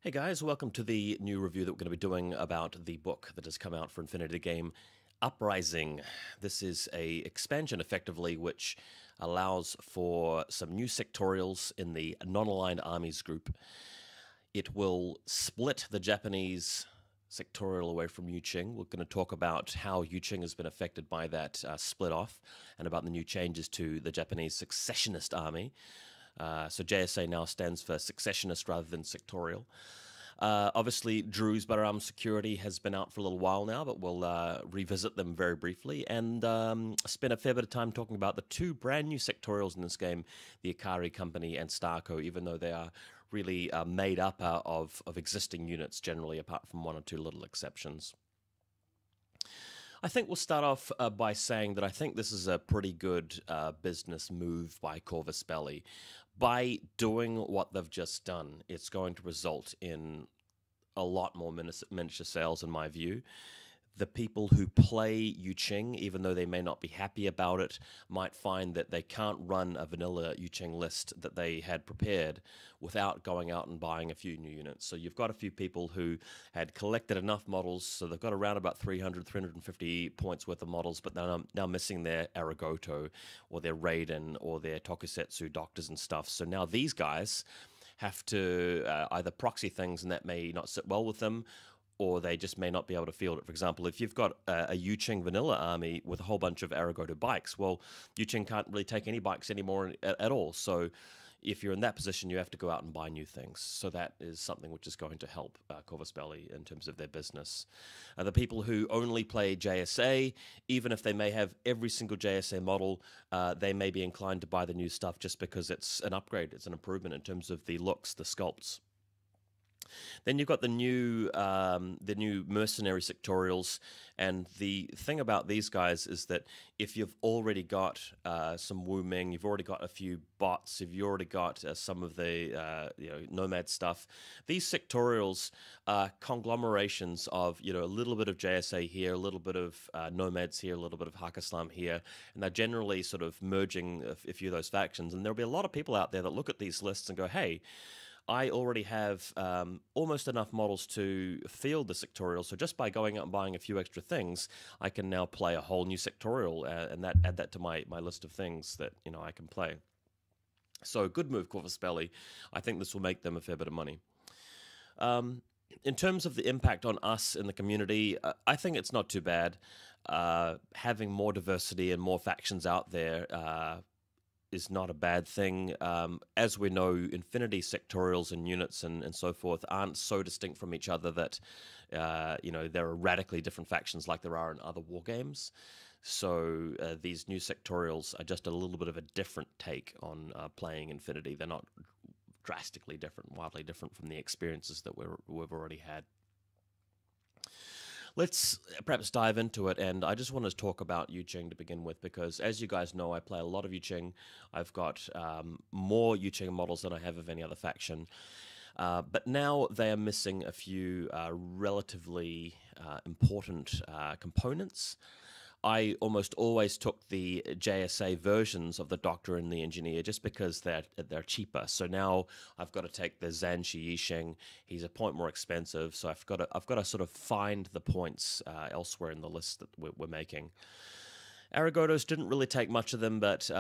Hey guys, welcome to the new review that we're going to be doing about the book that has come out for infiNity game, Uprising. This is a expansion, effectively, which allows for some new sectorials in the non-aligned armies group. It will split the Japanese sectorial away from Yuqing. We're going to talk about how Yuqing has been affected by that split off and about the new changes to the Japanese successionist army. So JSA now stands for successionist rather than sectorial. Obviously, Druze security has been out for a little while now, but we'll revisit them very briefly and spend a fair bit of time talking about the two brand new sectorials in this game, the Ikari Company and StarCo, even though they are really made up of existing units generally, apart from one or two little exceptions. I think we'll start off by saying that I think this is a pretty good business move by Corvus Belli. By doing what they've just done, it's going to result in a lot more miniature sales, in my view. The people who play Yuqing, even though they may not be happy about it, might find that they can't run a vanilla Yuqing list that they had prepared without going out and buying a few new units. So you've got a few people who had collected enough models, so they've got around about 300, 350 points worth of models, but they're now missing their Aragoto or their Raiden or their Tokusetsu doctors and stuff. So now these guys have to either proxy things, and that may not sit well with them, or they just may not be able to field it. For example, if you've got a Yuqing vanilla army with a whole bunch of Aragoto bikes, well, Yuqing can't really take any bikes anymore at all. So if you're in that position, you have to go out and buy new things. So that is something which is going to help Corvus Belli in terms of their business. The people who only play JSA, even if they may have every single JSA model, they may be inclined to buy the new stuff just because it's an upgrade, it's an improvement in terms of the looks, the sculpts. Then you've got the new mercenary sectorials, and the thing about these guys is that if you've already got some Wu Ming, you've already got a few bots, if you've already got some of the nomad stuff, these sectorials are conglomerations of a little bit of JSA here, a little bit of nomads here, a little bit of Hakislam here, and they're generally sort of merging a few of those factions. And there'll be a lot of people out there that look at these lists and go, hey, I already have almost enough models to field the sectorial, so just by going out and buying a few extra things, I can now play a whole new sectorial and add that to my list of things that I can play. So good move, Corvus Belli. I think this will make them a fair bit of money. In terms of the impact on us in the community, I think it's not too bad. Having more diversity and more factions out there is not a bad thing. As we know, infiNity sectorials and units and so forth aren't so distinct from each other that there are radically different factions like there are in other war games. So these new sectorials are just a little bit of a different take on playing infiNity. They're not drastically different, wildly different from the experiences that we've already had. Let's perhaps dive into it, and I just want to talk about Yuqing to begin with, because as you guys know, I play a lot of Yuqing. I've got more Yuqing models than I have of any other faction, but now they are missing a few relatively important components. I almost always took the JSA versions of the Doctor and the Engineer just because they're cheaper. So now I've got to take the Zanshi Yisheng. He's a point more expensive, so I've got to sort of find the points elsewhere in the list that we're making. Aragotos didn't really take much of them, but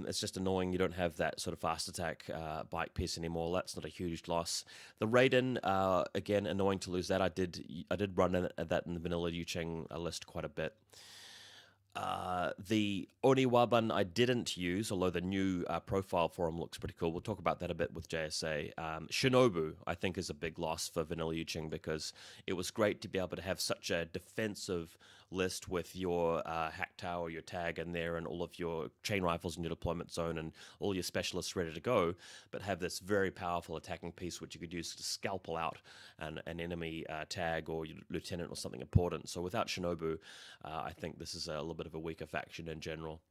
it's just annoying you don't have that sort of fast attack bike piece anymore. That's not a huge loss. The Raiden, again, annoying to lose that. I did run that in the vanilla Yuqing list quite a bit. The Oniwaban I didn't use, although the new profile for him looks pretty cool. We'll talk about that a bit with JSA. Shinobu, I think, is a big loss for vanilla Yuqing because it was great to be able to have such a defensive list with your hack tower, your tag in there, and all of your chain rifles in your deployment zone and all your specialists ready to go, but have this very powerful attacking piece which you could use to scalpel out an enemy tag or your lieutenant or something important. So without Shinobu, I think this is a little bit of a weaker faction in general.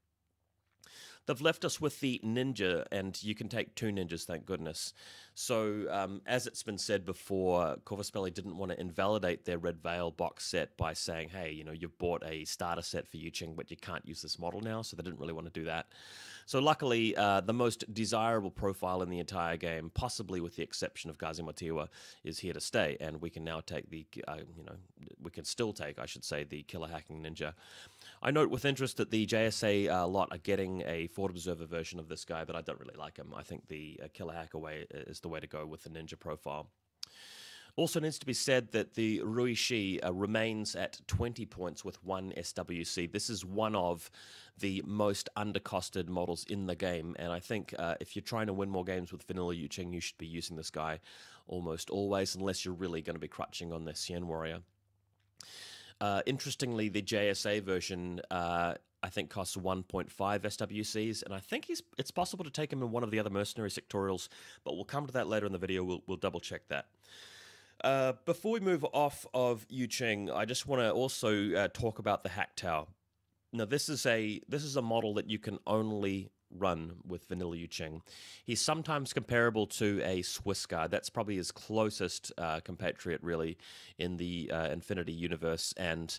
They've left us with the ninja, and you can take 2 ninjas, thank goodness. So, as it's been said before, Corvus Belli didn't want to invalidate their Red Veil box set by saying, hey, you've bought a starter set for Yuqing, but you can't use this model now, so they didn't really want to do that. So luckily, the most desirable profile in the entire game, possibly with the exception of Gazimatewa, is here to stay, and we can now take the, we can still take, I should say, the Killer Hacking Ninja. I note with interest that the JSA lot are getting a Fort Observer version of this guy, but I don't really like him. I think the Killer Hacker way is the way to go with the Ninja profile. Also needs to be said that the Ruishi remains at 20 points with 1 SWC. This is one of the most undercosted models in the game, and I think if you're trying to win more games with vanilla Yu Ching, you should be using this guy almost always, unless you're really going to be crutching on the Xian Warrior. Interestingly, the JSA version I think costs 1.5 SWCs, and I think it's possible to take him in one of the other mercenary sectorials, but we'll come to that later in the video. We'll double check that. Before we move off of Yu Ching, I just want to also talk about the Hack Tower. Now, this is a model that you can only run with vanilla Yu Ching. He's sometimes comparable to a Swiss guard. That's probably his closest compatriot, really, in the infiNity universe. And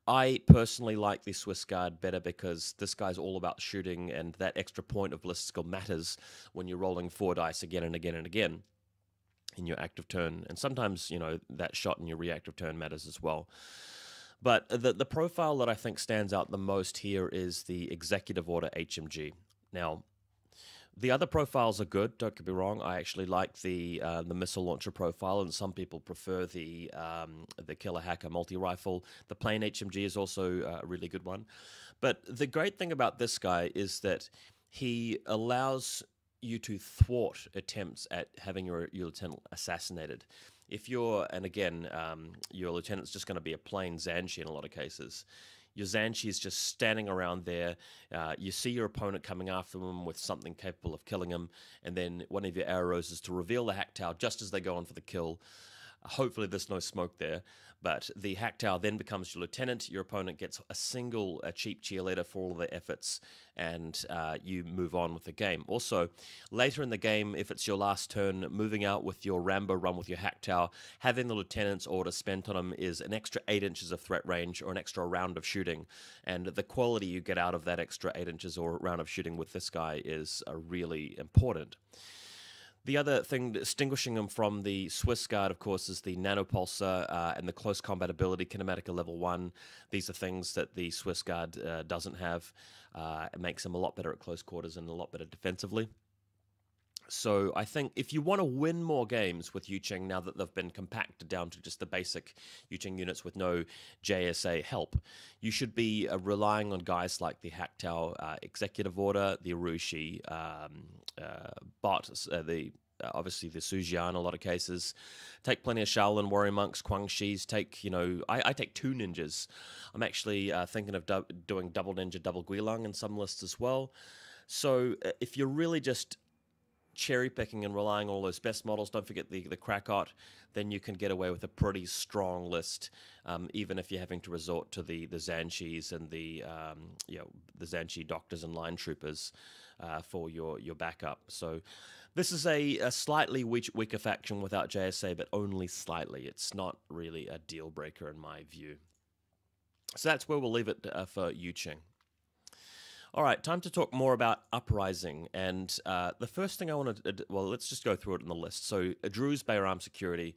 I personally like the Swiss guard better because this guy's all about shooting, and that extra point of ballistic skill matters when you're rolling 4 dice again and again and again in your active turn, and sometimes that shot in your reactive turn matters as well. But the profile that I think stands out the most here is the Executive Order HMG. Now, the other profiles are good, don't get me wrong. I actually like the missile launcher profile, and some people prefer the Killer Hacker multi-rifle. The plain HMG is also a really good one. But the great thing about this guy is that he allows you to thwart attempts at having your lieutenant assassinated. If you're, and again, your lieutenant's just going to be a plain Zanshi in a lot of cases. Your Zanshi is just standing around there. You see your opponent coming after them with something capable of killing him, and then one of your arrows is to reveal the Hack Tower just as they go on for the kill. Hopefully there's no smoke there, but the Hack Tower then becomes your lieutenant. Your opponent gets a single cheap cheerleader for all of their efforts, and you move on with the game. Also, later in the game, if it's your last turn, moving out with your Rambo run with your Hack Tower, having the lieutenant's order spent on him is an extra 8 inches of threat range or an extra round of shooting, and the quality you get out of that extra 8 inches or round of shooting with this guy is really important. The other thing distinguishing him from the Swiss Guard, of course, is the nanopulsar and the close combat ability, Kinematica level 1. These are things that the Swiss Guard doesn't have. It makes him a lot better at close quarters and a lot better defensively. So I think if you want to win more games with Yu Ching, now that they've been compacted down to just the basic Yu Ching units with no JSA help, you should be relying on guys like the Hack Tower Executive Order, the Urushi bot, obviously the Sujian in a lot of cases. Take plenty of Shaolin Warrior Monks, Guangxis. Take, I take 2 ninjas. I'm actually thinking of doing double ninja, double Guilong in some lists as well. So if you're really just cherry picking and relying on all those best models, don't forget the Krakot, then you can get away with a pretty strong list, even if you're having to resort to the Zanshis and the Zanshi doctors and line troopers for your backup. So this is a slightly weaker faction without JSA, but only slightly. It's not really a deal breaker in my view. So that's where we'll leave it for Yu Ching. All right, time to talk more about Uprising. And the first thing I want to, well, let's just go through it on the list. So, Druze Bayram Security.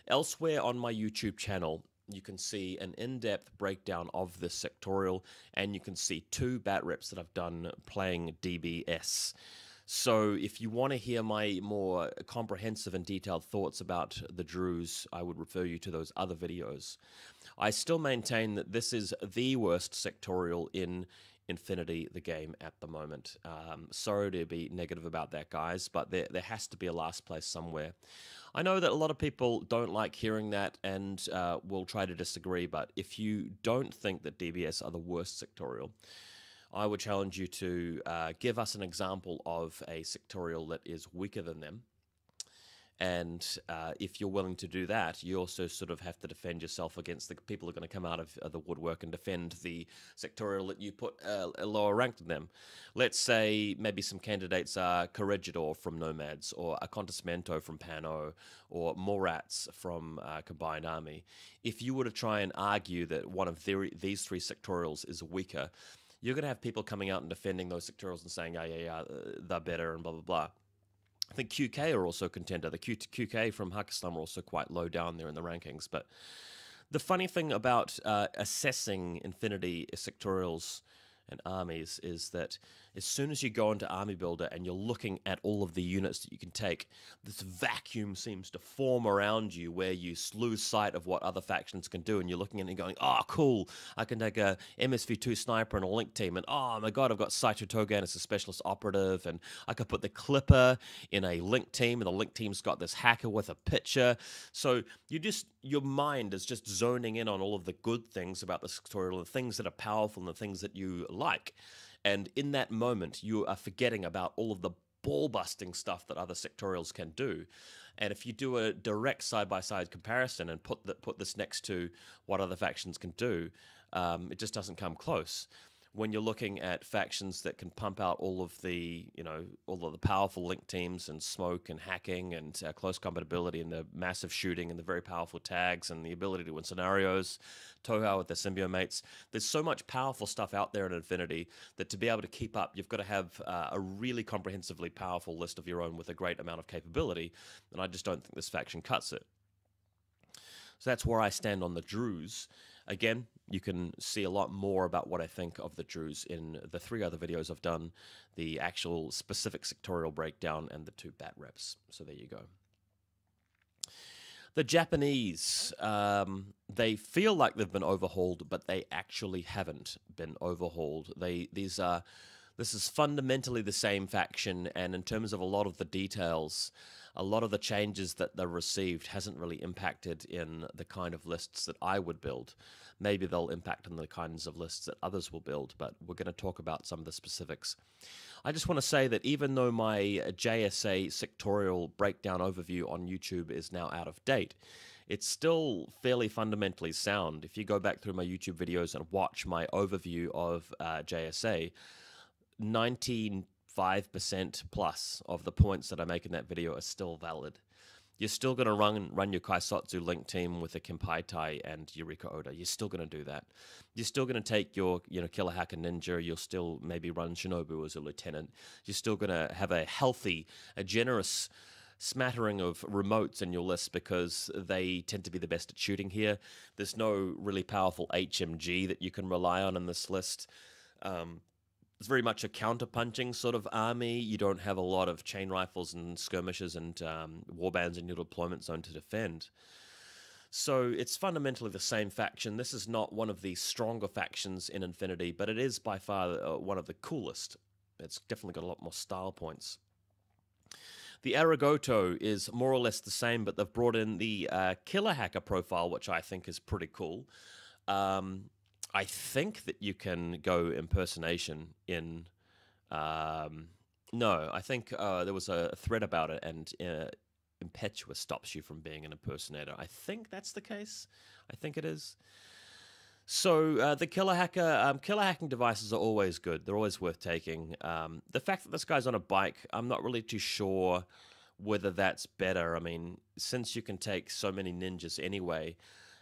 Elsewhere on my YouTube channel, you can see an in-depth breakdown of this sectorial, and you can see 2 bat reps that I've done playing DBS. So if you want to hear my more comprehensive and detailed thoughts about the Druze, I would refer you to those other videos. I still maintain that this is the worst sectorial in infiNity, the game, at the moment. Sorry to be negative about that, guys, but there has to be a last place somewhere. I know that a lot of people don't like hearing that and will try to disagree, but if you don't think that DBS are the worst sectorial, I would challenge you to give us an example of a sectorial that is weaker than them. And if you're willing to do that, you also sort of have to defend yourself against the people who are going to come out of the woodwork and defend the sectorial that you put a lower rank than them. Let's say maybe some candidates are Corregidor from Nomads, or Acontecimento from Pano, or Morats from Combined Army. If you were to try and argue that one of these 3 sectorials is weaker, you're going to have people coming out and defending those sectorials and saying, yeah, they're better and blah, blah, blah. I think QK are also a contender. The QK from Hakislam are also quite low down there in the rankings. But the funny thing about assessing infiNity sectorials and armies is that as soon as you go into Army Builder and you're looking at all of the units that you can take, this vacuum seems to form around you where you lose sight of what other factions can do, and you're looking at it and going, oh, cool, I can take a MSV2 sniper and a link team, and oh my god, I've got Saito Togan as a specialist operative, and I could put the Clipper in a link team, and the link team's got this hacker with a pitcher. So your mind is just zoning in on all of the good things about the sectorial, the things that are powerful and the things that you like. And in that moment, you are forgetting about all of the ball-busting stuff that other sectorials can do. And if you do a direct side-by-side comparison and put this next to what other factions can do, it just doesn't come close. When you're looking at factions that can pump out all of the powerful link teams and smoke and hacking and close combat ability and the massive shooting and the very powerful tags and the ability to win scenarios, Tohau with their symbiote mates, there's so much powerful stuff out there in infiNity that to be able to keep up, you've got to have a really comprehensively powerful list of your own with a great amount of capability, and I just don't think this faction cuts it. So that's where I stand on the Druze. Again, you can see a lot more about what I think of the Druze in the 3 other videos I've done, the actual specific sectorial breakdown and the 2 bat reps. So there you go. The Japanese, they feel like they've been overhauled, but they actually haven't been overhauled. This is fundamentally the same faction, and in terms of a lot of the details, a lot of the changes that they've received hasn't really impacted in the kind of lists that I would build. Maybe they'll impact on the kinds of lists that others will build, but we're going to talk about some of the specifics. I just want to say that even though my JSA sectorial breakdown overview on YouTube is now out of date, it's still fairly fundamentally sound. If you go back through my YouTube videos and watch my overview of JSA, 95% plus of the points that I make in that video are still valid. You're still going to run your Kaisotsu link team with a Kenpai and Eureka Oda. You're still going to do that. You're still going to take your Killer Hacker Ninja. You'll still maybe run Shinobu as a lieutenant. You're still going to have a healthy, a generous smattering of remotes in your list because they tend to be the best at shooting here. There's no really powerful HMG that you can rely on in this list. It's very much a counter-punching sort of army. You don't have a lot of chain rifles and skirmishes and warbands in your deployment zone to defend. So it's fundamentally the same faction. This is not one of the stronger factions in infiNity, but it is by far one of the coolest. It's definitely got a lot more style points. The Aragoto is more or less the same, but they've brought in the Killer Hacker profile, which I think is pretty cool. I think that you can go impersonation in... no, I think there was a thread about it, and Impetuous stops you from being an impersonator. I think that's the case. I think it is. So the killer hacking devices are always good. They're always worth taking. The fact that this guy's on a bike, I'm not really too sure whether that's better. I mean, since you can take so many ninjas anyway,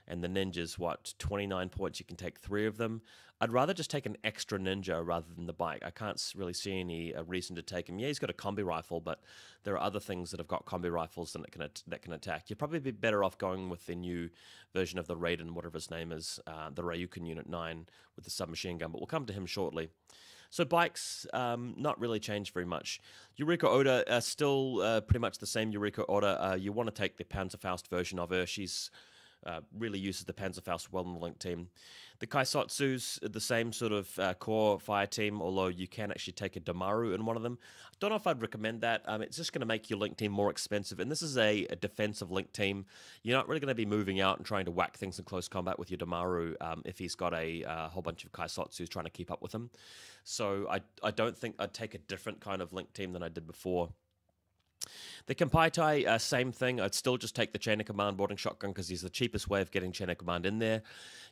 and the ninjas, 29 points, you can take 3 of them. I'd rather just take an extra ninja rather than the bike. I can't really see any reason to take him. Yeah, he's got a combi rifle, but there are other things that have got combi rifles that can attack. You'd probably be better off going with the new version of the Raiden, whatever his name is, the Ryukin Unit 9 with the submachine gun, but we'll come to him shortly. So bikes, not really changed very much. Eureka Oda are still pretty much the same Eureka Oda. You want to take the Panzerfaust version of her. She's... really uses the Panzerfaust well in the link team. The Kaisotsu's the same sort of core fire team, although you can actually take a Damaru in one of them. I don't know if I'd recommend that. It's just going to make your link team more expensive, and this is a defensive link team. You're not really going to be moving out and trying to whack things in close combat with your Damaru if he's got a whole bunch of Kaisotsus trying to keep up with him. So I don't think I'd take a different kind of link team than I did before. The Kenpai, same thing. I'd still just take the Chain of Command boarding shotgun because he's the cheapest way of getting Chain of Command in there.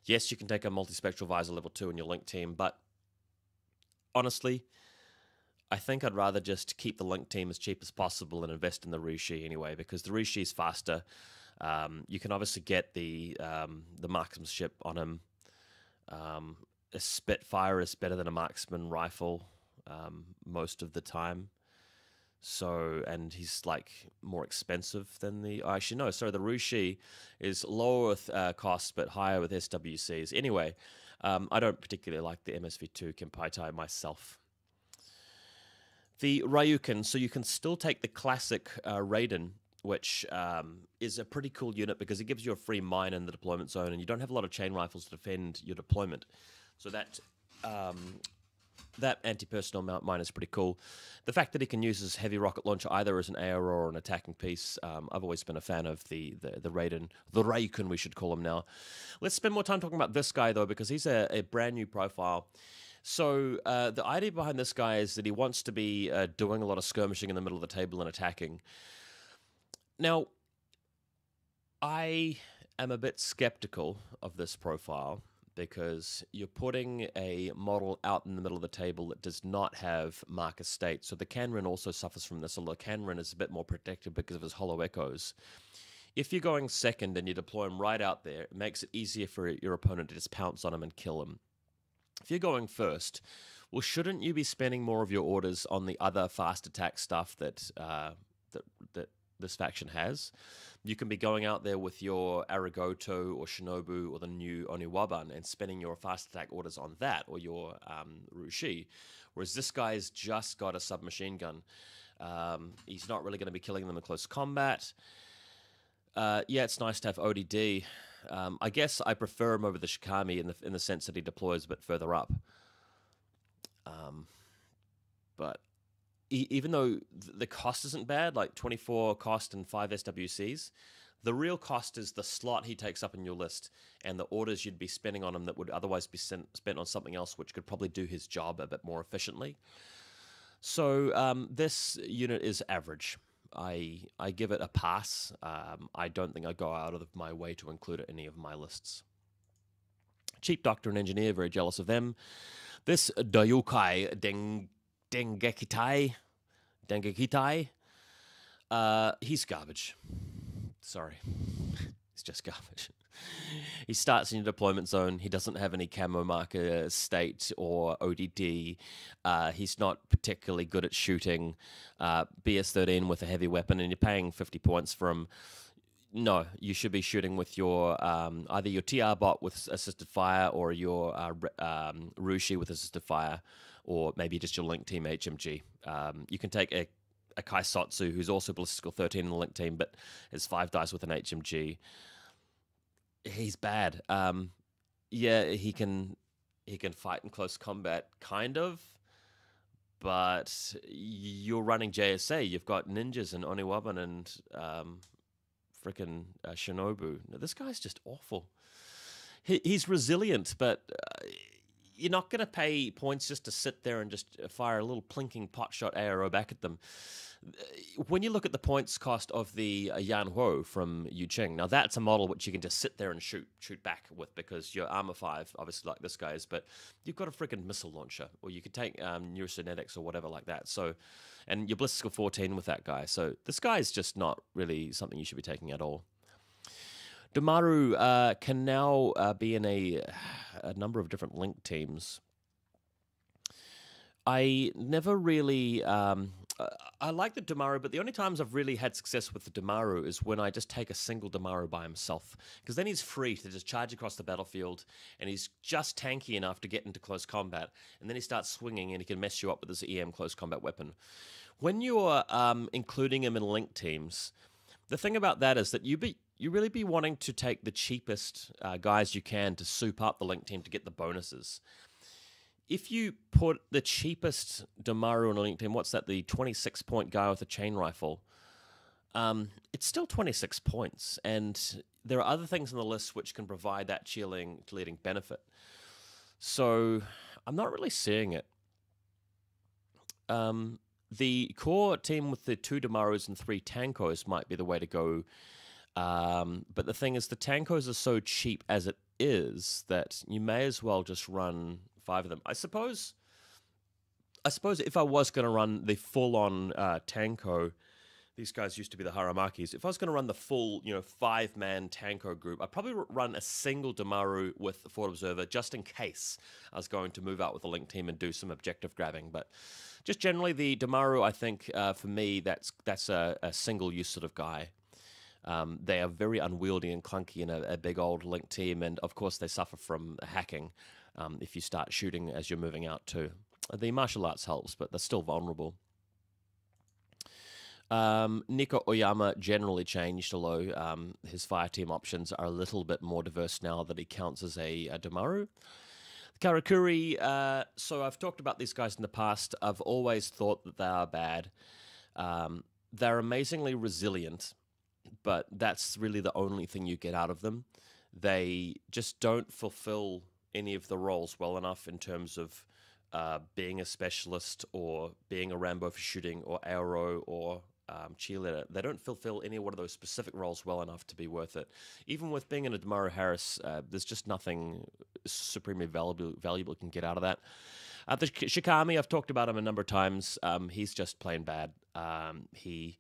Yes, you can take a multispectral visor level 2 in your link team, but honestly, I think I'd rather just keep the link team as cheap as possible and invest in the Rishi anyway, because the Rishi is faster. You can obviously get the marksmanship on him. a Spitfire is better than a marksman rifle most of the time. So, and he's like more expensive than the. Oh, actually, no. Sorry, the Rushi is lower with cost but higher with SWCs. Anyway, I don't particularly like the MSV2 Kempaitai myself. The Ryukin, so you can still take the classic Raiden, which is a pretty cool unit because it gives you a free mine in the deployment zone, and you don't have a lot of chain rifles to defend your deployment. So that that anti-personnel mine is pretty cool. The fact that he can use his heavy rocket launcher either as an AR or an attacking piece, I've always been a fan of the Raiden, the Ryukin we should call him now. Let's spend more time talking about this guy though, because he's a brand new profile. So the idea behind this guy is that he wants to be doing a lot of skirmishing in the middle of the table and attacking. Now, I am a bit skeptical of this profile because you're putting a model out in the middle of the table that does not have Marcus State. So the Canrin also suffers from this, although Canrin is a bit more protected because of his hollow echoes. If you're going second and you deploy him right out there, it makes it easier for your opponent to just pounce on him and kill him. If you're going first, well, shouldn't you be spending more of your orders on the other fast attack stuff that this faction has? You can be going out there with your Arigoto or Shinobu or the new Oniwaban and spending your fast attack orders on that, or your Rushi. Whereas this guy's just got a submachine gun. He's not really going to be killing them in close combat. Yeah, it's nice to have ODD. I guess I prefer him over the Shikami in the sense that he deploys a bit further up. But even though the cost isn't bad, like 24 cost and 5 SWCs, the real cost is the slot he takes up in your list and the orders you'd be spending on him that would otherwise be spent on something else which could probably do his job a bit more efficiently. So this unit is average. I give it a pass. I don't think I go out of my way to include it in any of my lists. Cheap Doctor and Engineer, very jealous of them. This Dayokai Dengekitai, he's garbage. Sorry. He's just garbage. He starts in your deployment zone. He doesn't have any camo marker state or ODD. He's not particularly good at shooting. BS-13 with a heavy weapon, and you're paying 50 points for him. No, you should be shooting with your either your TR bot with assisted fire or your Rushi with assisted fire, or maybe just your Link Team HMG. You can take a Kaisotsu, who's also Ballistical 13 in the Link Team, but has 5 dice with an HMG. He's bad. Yeah, he can fight in close combat, kind of, but you're running JSA. You've got ninjas and Oniwaban and frickin' Shinobu. Now, this guy's just awful. He's resilient, but you're not going to pay points just to sit there and just fire a little plinking potshot ARO back at them. When you look at the points cost of the Yan Huo from Yu Ching, now that's a model which you can just sit there and shoot back with because you're armor 5, obviously like this guy's, but you've got a freaking missile launcher, or you could take neurocynetics or whatever like that. So, and you're Ballistical 14 with that guy. So this guy is just not really something you should be taking at all. Domaru can now be in a number of different Link teams. I never really... I like the Domaru, but the only times I've really had success with the Domaru is when I just take a single Domaru by himself. Because then he's free to just charge across the battlefield, and he's just tanky enough to get into close combat. And then he starts swinging, and he can mess you up with his EM close combat weapon. When you're including him in Link teams, the thing about that is that you really be wanting to take the cheapest guys you can to soup up the Link team to get the bonuses. If you put the cheapest Domaru in a Link team, what's that, the 26-point guy with a chain rifle, it's still 26 points. And there are other things on the list which can provide that cheerleading benefit. So I'm not really seeing it. The core team with the 2 Domarus and 3 Tankos might be the way to go. But the thing is, the Tankos are so cheap as it is that you may as well just run 5 of them. I suppose if I was going to run the full-on Tanko, These guys used to be the Haramakis. If I was going to run the full, 5-man Tanko group, I'd probably run a single Damaru with the Forward Observer just in case I was going to move out with the Link team and do some objective grabbing. But just generally, the Damaru, I think, for me, that's a single-use sort of guy. They are very unwieldy and clunky in a big old Link team, and of course they suffer from hacking if you start shooting as you're moving out too. The martial arts helps, but they're still vulnerable. Nico Oyama generally changed, although his fire team options are a little bit more diverse now that he counts as a Damaru. Karakuri, so I've talked about these guys in the past. I've always thought that they are bad. They're amazingly resilient, but that's really the only thing you get out of them. They just don't fulfill any of the roles well enough in terms of being a specialist or being a Rambo for shooting or arrow or cheerleader. They don't fulfill any one of those specific roles well enough to be worth it. Even with being in a Damaru Harris, there's just nothing supremely valuable you can get out of that. The Shikami, I've talked about him a number of times. He's just plain bad. He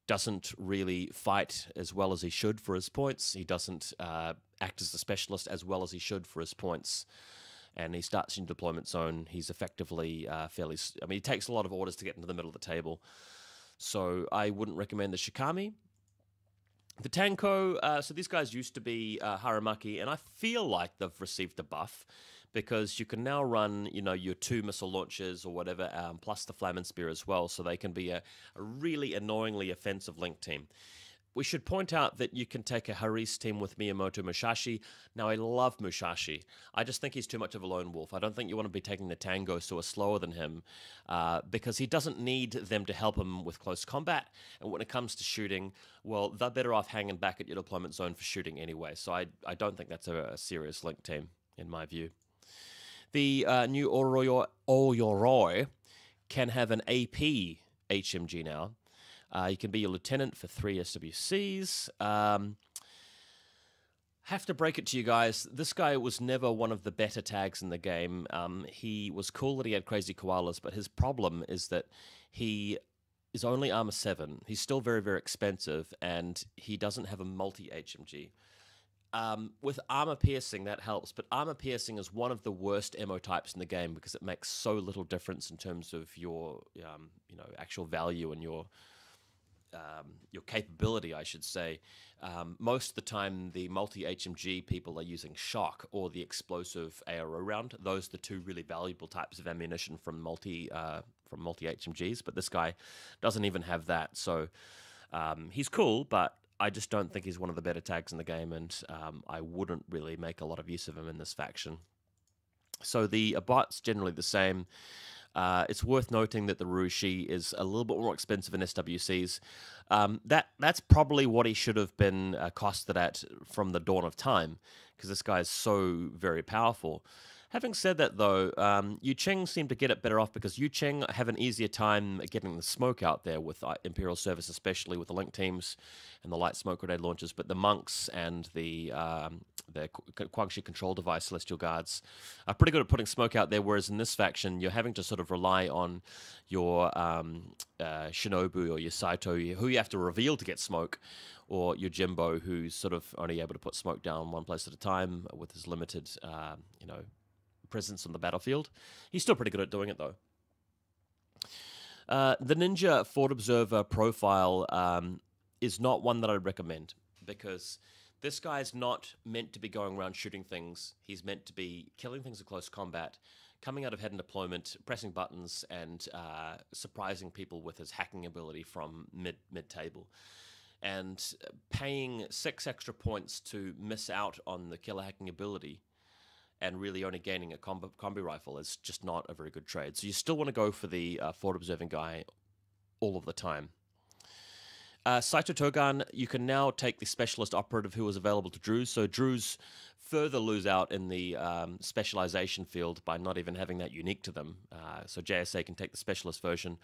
doesn't really fight as well as he should for his points. He doesn't act as a specialist as well as he should for his points. And he starts in deployment zone. He's effectively he takes a lot of orders to get into the middle of the table. So I wouldn't recommend the Shikami. The Tanko, so these guys used to be Haramaki, and I feel like they've received a buff because you can now run, your 2 missile launchers or whatever, plus the Flamen Spear as well, so they can be a really annoyingly offensive Link team. We should point out that you can take a Haris team with Miyamoto Musashi. Now, I love Musashi. I just think he's too much of a lone wolf. I don't think you want to be taking the Tangos who are slower than him because he doesn't need them to help him with close combat. And when it comes to shooting, well, they're better off hanging back at your deployment zone for shooting anyway. So I don't think that's a serious Link team, in my view. The new Oyoroi can have an AP HMG now. You can be your lieutenant for 3 SWCs. Have to break it to you guys. This guy was never one of the better tags in the game. He was cool that he had crazy koalas, but his problem is that he is only armor 7. He's still very, very expensive, and he doesn't have a multi-HMG. With armor piercing, that helps, but armor piercing is one of the worst ammo types in the game because it makes so little difference in terms of your, actual value and your capability, I should say. Most of the time, the multi-HMG people are using shock or the explosive ARO round. Those are the 2 really valuable types of ammunition from multi-HMGs, but this guy doesn't even have that. So he's cool, but I just don't think he's one of the better tags in the game, and I wouldn't really make a lot of use of him in this faction. So the Abat's generally the same. It's worth noting that the Rushi is a little bit more expensive in SWCs. That's probably what he should have been costed at from the dawn of time, because this guy is so very powerful. Having said that, though, Yu Ching seemed to get it better off because Yu Ching have an easier time getting the smoke out there with Imperial Service, especially with the Link teams and the light smoke grenade launchers. But the monks and the Quangxi control device Celestial Guards are pretty good at putting smoke out there, whereas in this faction, you're having to sort of rely on your Shinobu or your Saito, who you have to reveal to get smoke, or your Jimbo, who's sort of only able to put smoke down one place at a time with his limited, presence on the battlefield. He's still pretty good at doing it, though. The Ninja Forward Observer profile is not one that I'd recommend, because this guy's not meant to be going around shooting things. He's meant to be killing things in close combat, coming out of head and deployment, pressing buttons, and surprising people with his hacking ability from mid-table. And paying 6 extra points to miss out on the killer hacking ability and really only gaining a combi rifle is just not a very good trade. So you still want to go for the forward observing guy all of the time. Saito Togan, you can now take the specialist operative who was available to Druze. So Druze further lose out in the specialization field by not even having that unique to them. So JSA can take the specialist version,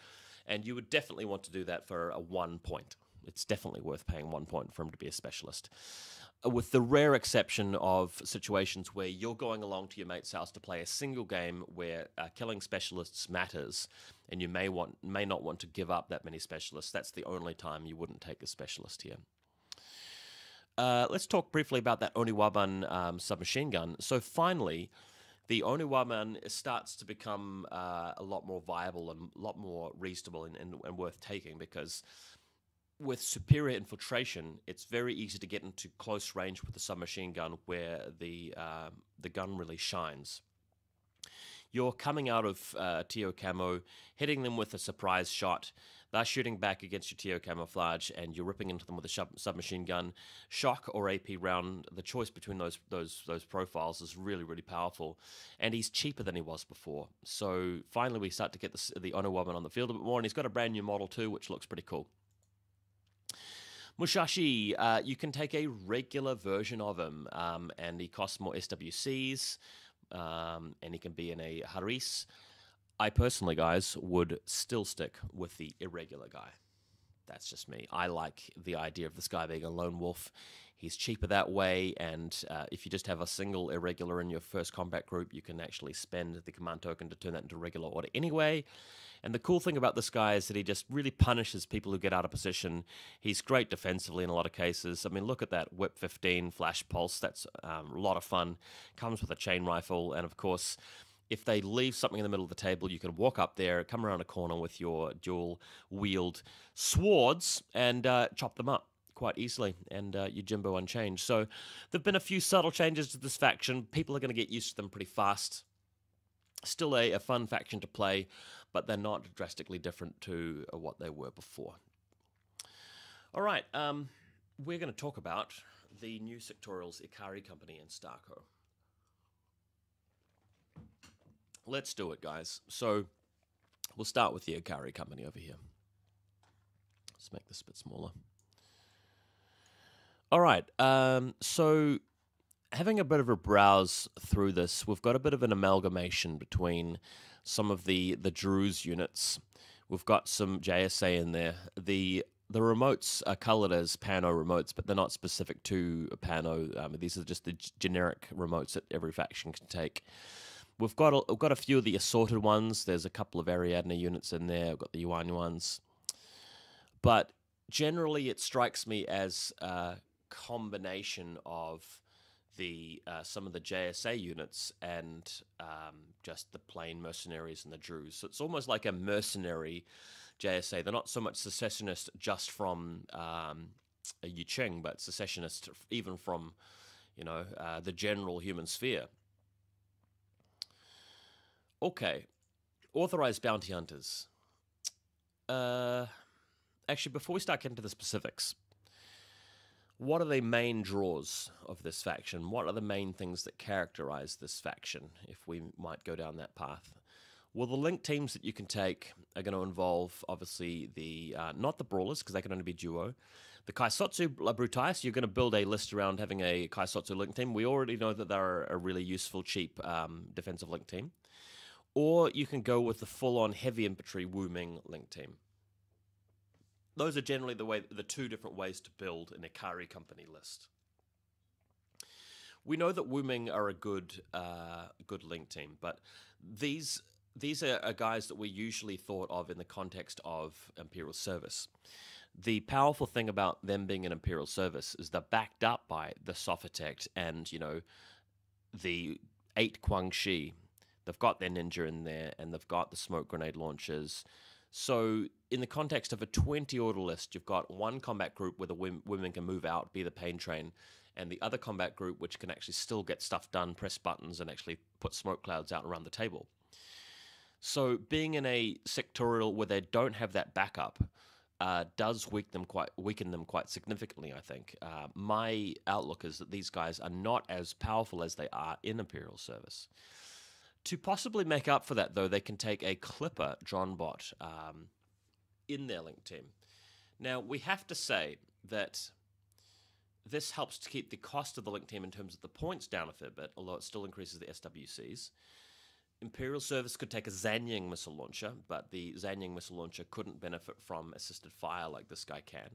and you would definitely want to do that for a 1 point. It's definitely worth paying 1 point for him to be a specialist. with the rare exception of situations where you're going along to your mate's house to play a single game where killing specialists matters, and you may not want to give up that many specialists. That's the only time you wouldn't take a specialist here. Let's talk briefly about that Oniwaban submachine gun. So finally, the Oniwaban starts to become a lot more viable and a lot more reasonable and worth taking, because with superior infiltration, it's very easy to get into close range with the submachine gun where the gun really shines. You're coming out of TO camo, hitting them with a surprise shot. They're shooting back against your TO camouflage, and you're ripping into them with a submachine gun. Shock or AP round, the choice between those profiles is really, really powerful. And he's cheaper than he was before. So finally we start to get the Oniwaban on the field a bit more, and he's got a brand new model too, which looks pretty cool. Musashi, you can take a regular version of him, and he costs more SWCs, and he can be in a Haris. I personally, guys, would still stick with the irregular guy. That's just me. I like the idea of this guy being a lone wolf. He's cheaper that way, and if you just have a single irregular in your first combat group, you can actually spend the command token to turn that into regular order anyway. And the cool thing about this guy is that he just really punishes people who get out of position. He's great defensively in a lot of cases. I mean, look at that Whip 15 Flash Pulse. That's a lot of fun. Comes with a chain rifle, and of course, if they leave something in the middle of the table, you can walk up there, come around a corner with your dual-wield swords, and chop them up quite easily, and you Jimbo unchanged. So there have been a few subtle changes to this faction. People are going to get used to them pretty fast. Still a fun faction to play, but they're not drastically different to what they were before. All right, we're going to talk about the new Sectorial's Ikari Company and StarCo. Let's do it, guys. So we'll start with the Ikari Company over here. Let's make this a bit smaller. All right, so having a bit of a browse through this, we've got a bit of an amalgamation between some of the Druze units. We've got some JSA in there. The remotes are colored as Pano remotes, but they're not specific to Pano. These are just the generic remotes that every faction can take. We've got a few of the assorted ones. There's a couple of Ariadne units in there. We've got the Yuan ones. But generally, it strikes me as a combination of some of the JSA units and just the plain mercenaries and the Druze. So it's almost like a mercenary JSA. They're not so much secessionist just from Yicheng, but secessionist even from, the general human sphere. Okay, authorized bounty hunters. Actually, before we start getting to the specifics, what are the main draws of this faction? What are the main things that characterize this faction, if we might go down that path? Well, the link teams that you can take are going to involve, obviously, not the brawlers, because they can only be duo. The Kaisotsu Brutais, you're going to build a list around having a Kaisotsu link team. We already know that they're a really useful, cheap defensive link team. Or you can go with the full-on heavy infantry Wu Ming link team. Those are generally the two different ways to build an Ikari Company list. We know that Wu Ming are a good link team, but these are guys that we usually thought of in the context of Imperial Service. The powerful thing about them being an Imperial Service is they're backed up by the Sophatect and, the 8 Guangxi. They've got their ninja in there, and they've got the smoke grenade launchers. So in the context of a 20-order list, you've got one combat group where the women can move out, be the pain train, and the other combat group which can actually still get stuff done, press buttons, and actually put smoke clouds out around the table. So being in a sectorial where they don't have that backup does weaken them quite significantly, I think. My outlook is that these guys are not as powerful as they are in Imperial Service. To possibly make up for that, though, they can take a Clipper drone bot in their link team. Now, we have to say that this helps to keep the cost of the link team in terms of the points down a fair bit, although it still increases the SWCs. Imperial Service could take a Zanying missile launcher, but the Zanying missile launcher couldn't benefit from assisted fire like this guy can.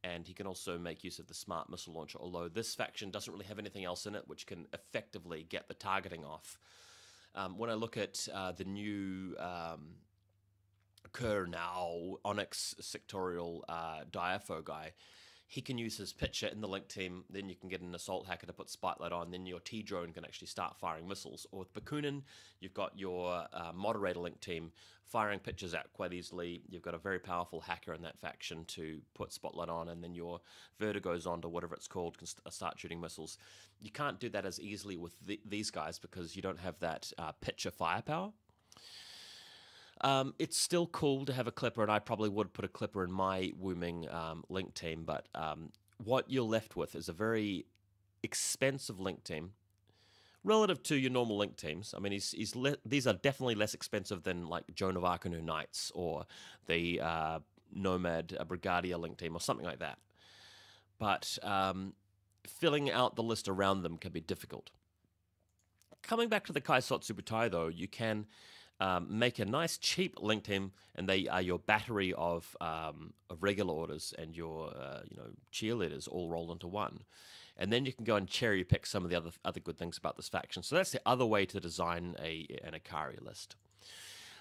and he can also make use of the smart missile launcher, although this faction doesn't really have anything else in it which can effectively get the targeting off. When I look at the new Kerr now Onyx Sectorial Diapho guy, he can use his pitcher in the link team, then you can get an assault hacker to put Spotlight on, then your T-drone can actually start firing missiles. Or with Bakunin, you've got your moderator link team firing pitchers out quite easily. You've got a very powerful hacker in that faction to put Spotlight on, and then your Vertigo's on to whatever it's called can start shooting missiles. You can't do that as easily with these guys because you don't have that pitcher firepower. It's still cool to have a Clipper, and I probably would put a Clipper in my Wooming link team, but what you're left with is a very expensive link team relative to your normal link teams. I mean, these are definitely less expensive than like Joan of Arc and her Knights or the Nomad Brigadier link team or something like that. But filling out the list around them can be difficult. Coming back to the Kaisotsu Butai, though, you can make a nice cheap link team, and they are your battery of regular orders and your cheerleaders all rolled into one. And then you can go and cherry pick some of the other good things about this faction. So that's the other way to design an Ikari list.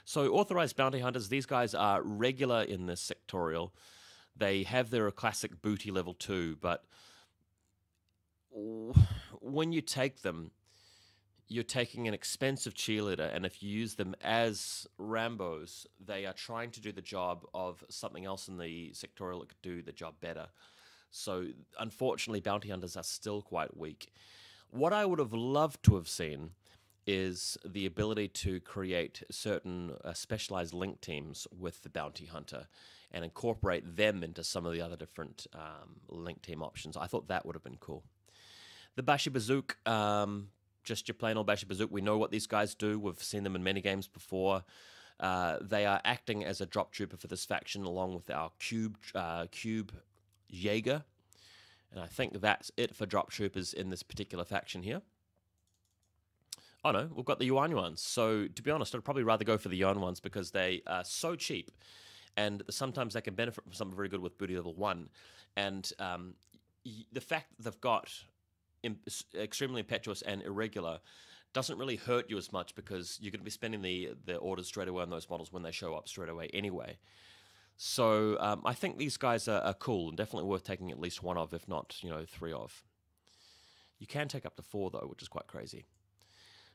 So authorized bounty hunters, these guys are regular in this sectorial. They have their classic booty level 2, but when you take them, you're taking an expensive cheerleader, and if you use them as Rambos, they are trying to do the job of something else in the sectorial that could do the job better. So, unfortunately, bounty hunters are still quite weak. What I would have loved to have seen is the ability to create certain specialized link teams with the bounty hunter and incorporate them into some of the other different link team options. I thought that would have been cool. The Bashi Bazook, just your plain old Bashi Bazook. We know what these guys do. We've seen them in many games before. They are acting as a drop trooper for this faction along with our cube Jaeger. And I think that's it for drop troopers in this particular faction here. Oh no, we've got the Yuan ones. So to be honest, I'd probably rather go for the Yuan ones because they are so cheap, and sometimes they can benefit from something very good with booty level 1. And the fact that they've got extremely impetuous and irregular doesn't really hurt you as much because you're going to be spending the orders straight away on those models when they show up straight away anyway. So I think these guys are cool and definitely worth taking at least one of, if not 3 of. You can take up to 4 though, which is quite crazy.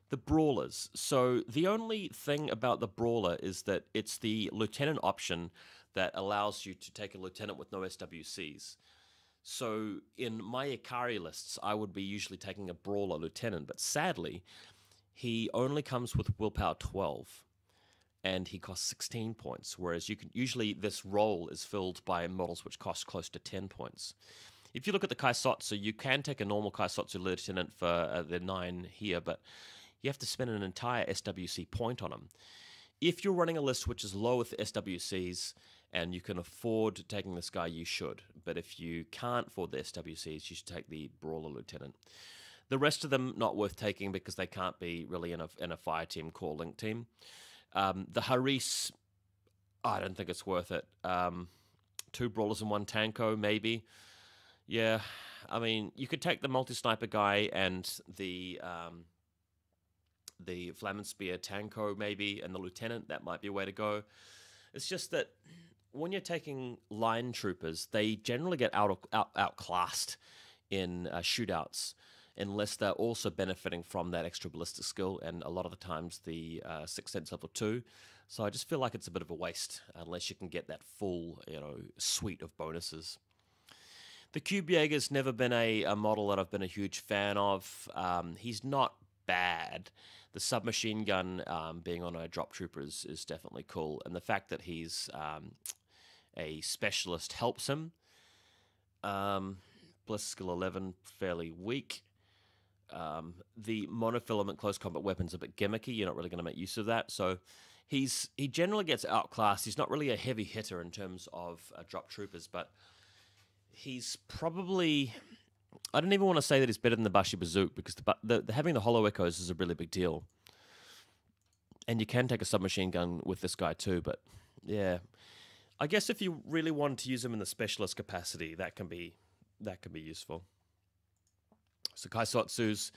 The Brawlers. So the only thing about the Brawler is that it's the Lieutenant option that allows you to take a Lieutenant with no SWCs. So in my Ikari lists, I would be usually taking a Brawler Lieutenant, but sadly, he only comes with Willpower 12, and he costs 16 points, whereas usually this role is filled by models which cost close to 10 points. If you look at the Kaisotsu, you can take a normal Kaisotsu Lieutenant for the 9 here, but you have to spend an entire SWC point on him. If you're running a list which is low with SWCs, and you can afford taking this guy, you should. But if you can't afford the SWCs, you should take the Brawler Lieutenant. The rest of them, not worth taking because they can't be really in a fire team, core link team. The Haris, I don't think it's worth it. 2 Brawlers and 1 Tanko, maybe. Yeah, I mean, you could take the multi-sniper guy and the Flamen Spear Tanko, maybe, and the Lieutenant. That might be a way to go. It's just that when you're taking line troopers, they generally get outclassed in shootouts unless they're also benefiting from that extra ballistic skill, and a lot of the times the 6th Sense level 2. So I just feel like it's a bit of a waste unless you can get that full suite of bonuses. The Cube Jaeger's never been a model that I've been a huge fan of. He's not bad. The submachine gun being on a drop trooper is definitely cool, and the fact that he's a specialist helps him. Bliss skill 11, fairly weak. The monofilament close combat weapon's a bit gimmicky. You're not really going to make use of that. So he generally gets outclassed. He's not really a heavy hitter in terms of drop troopers, but he's probably... I don't even want to say that he's better than the Bashi Bazook because having the hollow echoes is a really big deal. And you can take a submachine gun with this guy too, but yeah. I guess if you really want to use them in the specialist capacity, that can be useful. So Kaisotsu's,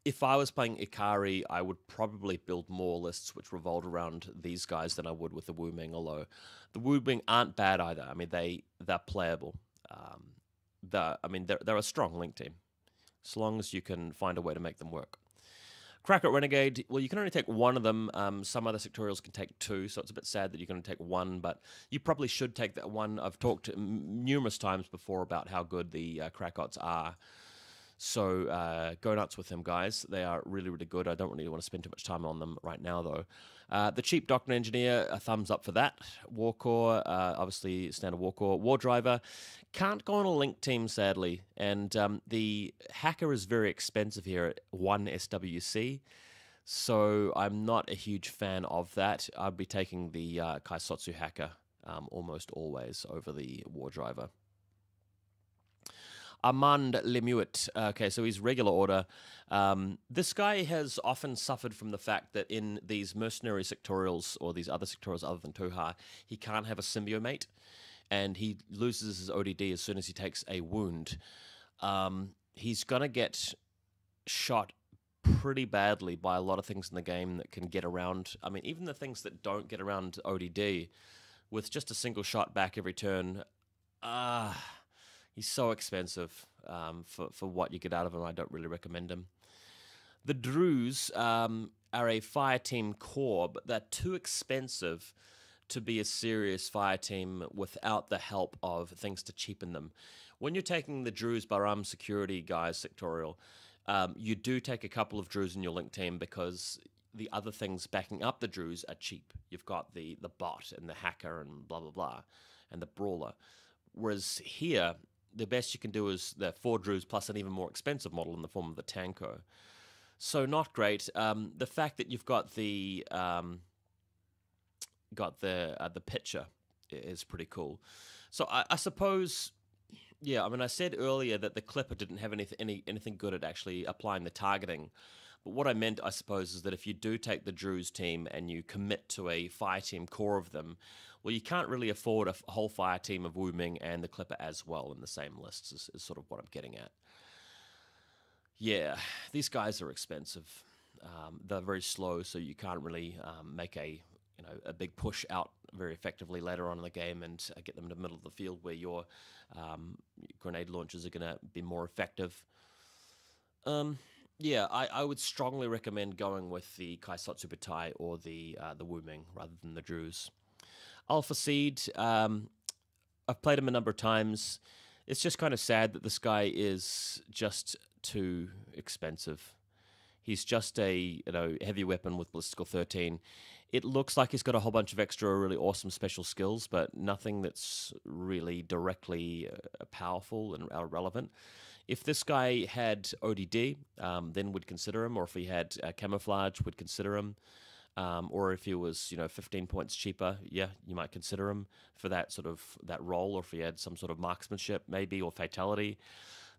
if I was playing Ikari, I would probably build more lists which revolve around these guys than I would with the Wu Ming, although the Wu Ming aren't bad either. I mean, they're playable. They're a strong link team, as long as you can find a way to make them work. Cracker Renegade, well, you can only take one of them. Some other sectorials can take two, so it's a bit sad that you're going to take one, but you probably should take that one. I've talked numerous times before about how good the Krakots are. So go nuts with them, guys. They are really, really good. I don't really want to spend too much time on them right now, though. The cheap Doctrine Engineer, a thumbs up for that. Warcore, obviously standard Warcore. War Driver, can't go on a link team, sadly. And the Hacker is very expensive here at 1 SWC. So I'm not a huge fan of that. I'd be taking the Kaisotsu Hacker almost always over the War Driver. Armand Lemuet. Okay, so he's regular order. This guy has often suffered from the fact that in these mercenary sectorials, or these other sectorials other than Tuha, he can't have a symbiomate, and he loses his ODD as soon as he takes a wound. He's going to get shot pretty badly by a lot of things in the game that can get around. I mean, even the things that don't get around ODD, with just a single shot back every turn, he's so expensive for what you get out of him. I don't really recommend him. The Druze are a fire team core, but they're too expensive to be a serious fire team without the help of things to cheapen them. When you're taking the Druze Baram security guys sectorial, you do take a couple of Druze in your link team because the other things backing up the Druze are cheap. You've got the bot and the hacker and blah, blah, blah, and the brawler. Whereas here, the best you can do is the 4 Druze plus an even more expensive model in the form of the Tanko. So not great. The fact that you've got the pitcher is pretty cool. So I suppose, yeah. I mean, I said earlier that the Clipper didn't have anything good at actually applying the targeting. But what I meant, I suppose, is that if you do take the Druze team and you commit to a fire team core of them, well, you can't really afford a whole fire team of Wu Ming and the Clipper as well in the same lists, is sort of what I'm getting at. Yeah, these guys are expensive. They're very slow, so you can't really make a big push out very effectively later on in the game and get them in the middle of the field where your grenade launchers are going to be more effective. Yeah, I would strongly recommend going with the Kaisotsu Batai or the Wu Ming rather than the Druze. Alpha Seed, I've played him a number of times. It's just kind of sad that this guy is just too expensive. He's just a heavy weapon with ballistical 13. It looks like he's got a whole bunch of extra really awesome special skills, but nothing that's really directly powerful and relevant. If this guy had ODD, then we'd consider him, or if he had camouflage, we'd consider him. Or if he was, 15 points cheaper, yeah, you might consider him for that role, or if he had some sort of marksmanship, maybe, or fatality.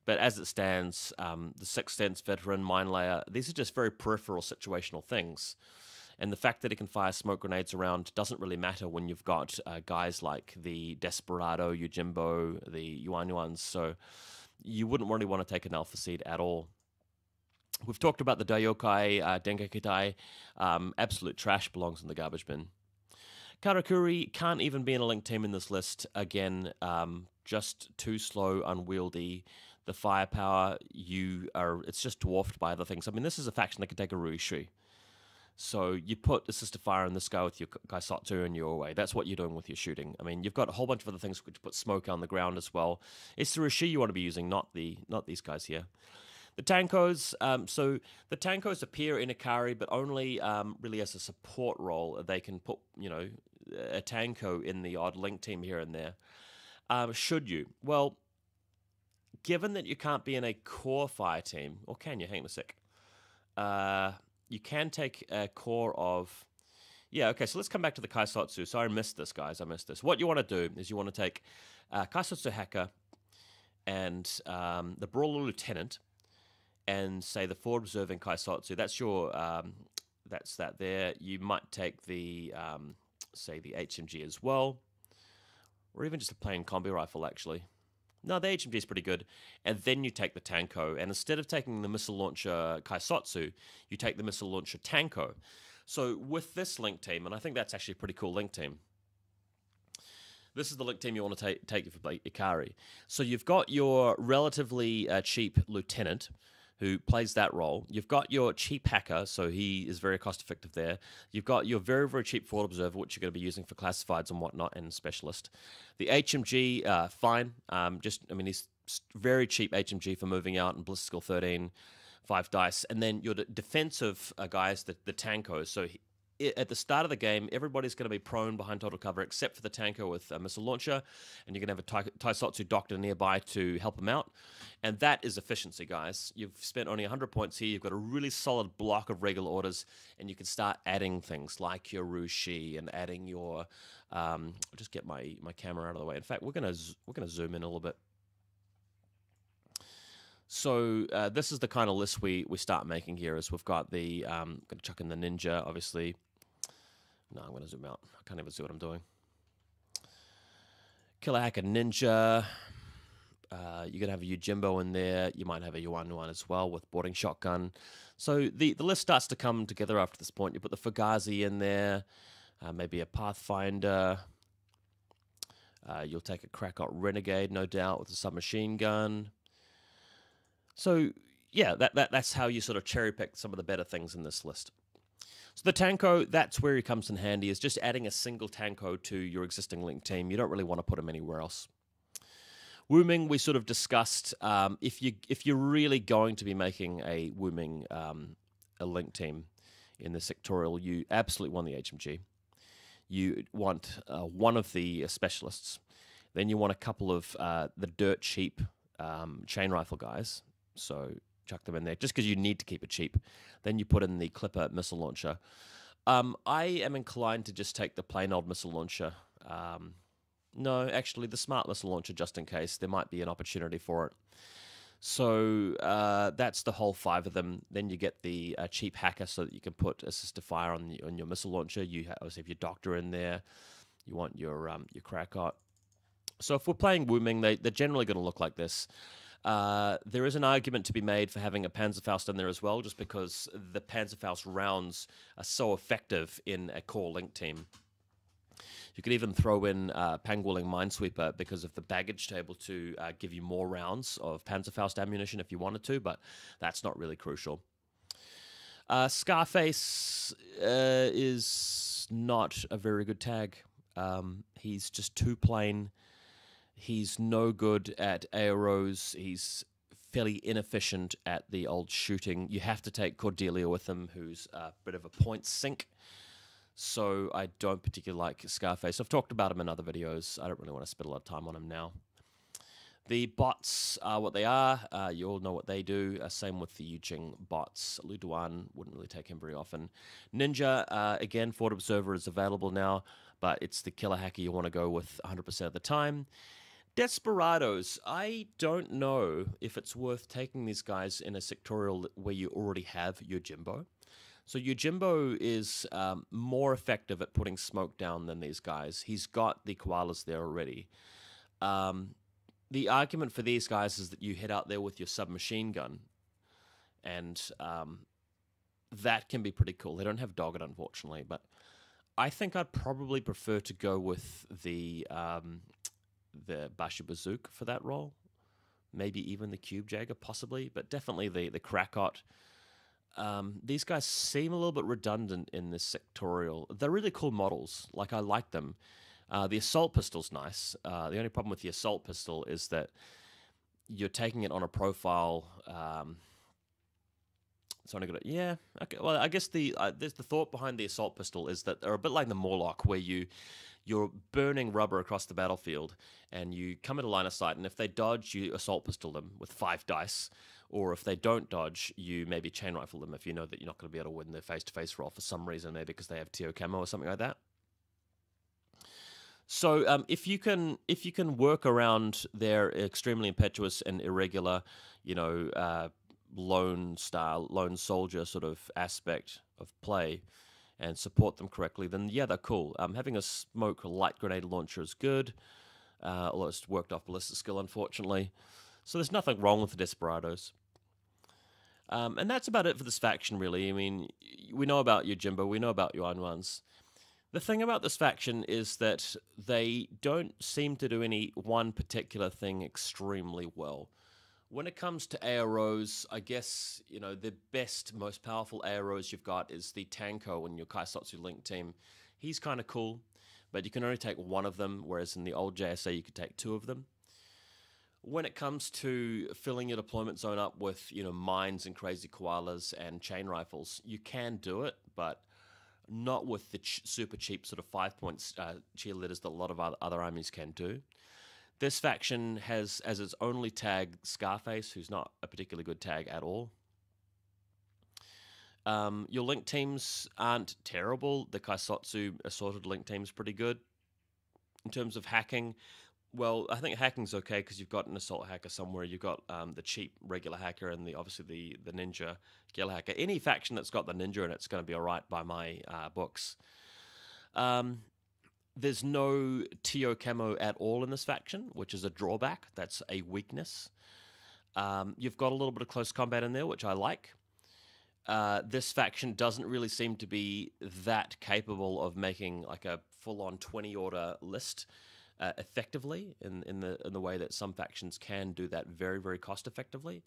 But as it stands, the Sixth Sense veteran, Mine Layer, these are just very peripheral situational things. And the fact that he can fire smoke grenades around doesn't really matter when you've got guys like the Desperado, Yojimbo, the Yuan Yuans. So you wouldn't really want to take an Alpha Seed at all. We've talked about the Daiokai, Dengakitai. Absolute trash, belongs in the garbage bin. Karakuri can't even be in a link team in this list. Again, just too slow, unwieldy. The firepower, it's just dwarfed by other things. I mean, this is a faction that can take a Ruishui. So you put Assisted Fire in this guy with your Kaisotsu and you're away. That's what you're doing with your shooting. I mean, you've got a whole bunch of other things which put smoke on the ground as well. It's the Rushi you want to be using, not these guys here. The Tankos, so the Tankos appear in Ikari, but only really as a support role. They can put, a Tanko in the odd link team here and there. Should you? Well, given that you can't be in a core fire team, or can you? Hang on a sec. You can take a core of... Yeah, okay, so let's come back to the Kaisotsu. So I missed this, guys. I missed this. What you want to do is you want to take Kaisotsu Hacker and the Brawler Lieutenant and say the forward observing Kaisotsu. That's your... that's that there. You might take the say, the HMG as well, or even just a plain combi rifle, actually. No, the HMG is pretty good. And then you take the Tanko, and instead of taking the missile launcher Kaisotsu, you take the missile launcher Tanko. So with this link team, and I think that's actually a pretty cool link team, this is the link team you want to take for Ikari. So you've got your relatively cheap lieutenant, who plays that role. You've got your cheap hacker, so he is very cost-effective there. You've got your very, very cheap forward observer, which you're going to be using for classifieds and whatnot, and specialist. The HMG, fine. He's very cheap HMG for moving out, and Bliss skill 13, 5 dice. And then your defensive guys, the Tankos. So at the start of the game, everybody's going to be prone behind total cover except for the Tanko with a missile launcher, and you're going to have a Taisotsu doctor nearby to help him out. And that is efficiency, guys. You've spent only 100 points here. You've got a really solid block of regular orders, and you can start adding things like your Rushi and adding your... I'll just get my camera out of the way. In fact, we're going to zoom in a little bit. So this is the kind of list we start making here. Is we've got the... going to chuck in the ninja, obviously. No, I'm going to zoom out. I can't even see what I'm doing. Killer Hacker Ninja. You're going to have a Yojimbo in there. You might have a Yuan as well with boarding shotgun. So the list starts to come together after this point. You put the Fugazi in there. Maybe a Pathfinder. You'll take a Krakot Renegade, no doubt, with a submachine gun. So, yeah, that's how you sort of cherry-pick some of the better things in this list. So the Tanko, that's where he comes in handy, is just adding a single Tanko to your existing link team. You don't really want to put him anywhere else. Wuming, we sort of discussed, if you're really going to be making a Wuming a link team in the Sectorial, you absolutely want the HMG. You want one of the specialists. Then you want a couple of the dirt cheap chain rifle guys. So chuck them in there, just because you need to keep it cheap. Then you put in the Clipper missile launcher. I am inclined to just take the plain old missile launcher. No, actually, the smart missile launcher, just in case. There might be an opportunity for it. So that's the whole 5 of them. Then you get the cheap hacker so that you can put assisted fire on your missile launcher. You obviously have your doctor in there. You want your Krakot. So if we're playing Wuming, they're generally going to look like this. There is an argument to be made for having a Panzerfaust in there as well, just because the Panzerfaust rounds are so effective in a core link team. You could even throw in Pangwilling Minesweeper because of the baggage table to give you more rounds of Panzerfaust ammunition if you wanted to, but that's not really crucial. Scarface is not a very good tag. He's just too plain. He's no good at AOs. He's fairly inefficient at the old shooting. You have to take Cordelia with him, who's a bit of a point sink. So I don't particularly like Scarface. I've talked about him in other videos. I don't really want to spend a lot of time on him now. The bots are what they are. You all know what they do. Same with the Jing bots. Lu Duan, wouldn't really take him very often. Ninja, again, Forward Observer is available now, but it's the killer hacker you want to go with 100% of the time. Desperados, I don't know if it's worth taking these guys in a sectorial where you already have your Jimbo. So Yojimbo is more effective at putting smoke down than these guys. He's got the koalas there already. The argument for these guys is that you head out there with your submachine gun, and that can be pretty cool. They don't have Dogged, unfortunately, but I think I'd probably prefer to go with the Bashu Bazooka for that role. Maybe even the Cube Jagger, possibly, but definitely the Krakot. These guys seem a little bit redundant in this sectorial. They're really cool models. Like, I like them. The assault pistol's nice. The only problem with the assault pistol is that you're taking it on a profile. It's only good. Yeah. Okay. Well, I guess there's the thought behind the assault pistol is that they're a bit like the Morlock, where you're burning rubber across the battlefield, and you come into line of sight, and if they dodge, you assault pistol them with 5 dice. Or if they don't dodge, you maybe chain rifle them if you know that you're not going to be able to win the face-to-face roll for some reason, maybe because they have TO camo or something like that. So if you can work around their extremely impetuous and irregular, lone soldier sort of aspect of play, and support them correctly, then yeah, they're cool. Having a smoke light grenade launcher is good, although it's worked off ballistic skill, unfortunately. So there's nothing wrong with the Desperados. And that's about it for this faction, really. I mean, we know about your Jimbo, we know about your Ones. The thing about this faction is that they don't seem to do any one particular thing extremely well. When it comes to AROs, I guess, the best, most powerful AROs you've got is the Tanko in your Kaisotsu Link team. He's kind of cool, but you can only take one of them, whereas in the old JSA you could take two of them. When it comes to filling your deployment zone up with, mines and crazy koalas and chain rifles, you can do it, but not with the super cheap sort of 5-point cheerleaders that a lot of other armies can do. This faction has as its only tag Scarface, who's not a particularly good tag at all. Your link teams aren't terrible. The Kaisotsu assorted link team's pretty good. In terms of hacking, well, I think hacking's okay because you've got an assault hacker somewhere. You've got the cheap regular hacker and obviously the ninja guerrilla hacker. Any faction that's got the ninja in it's going to be all right by my books. There's no TO camo at all in this faction, which is a drawback. That's a weakness. You've got a little bit of close combat in there, which I like. This faction doesn't really seem to be that capable of making like a full-on 20-order list effectively in the way that some factions can do that very, very cost-effectively.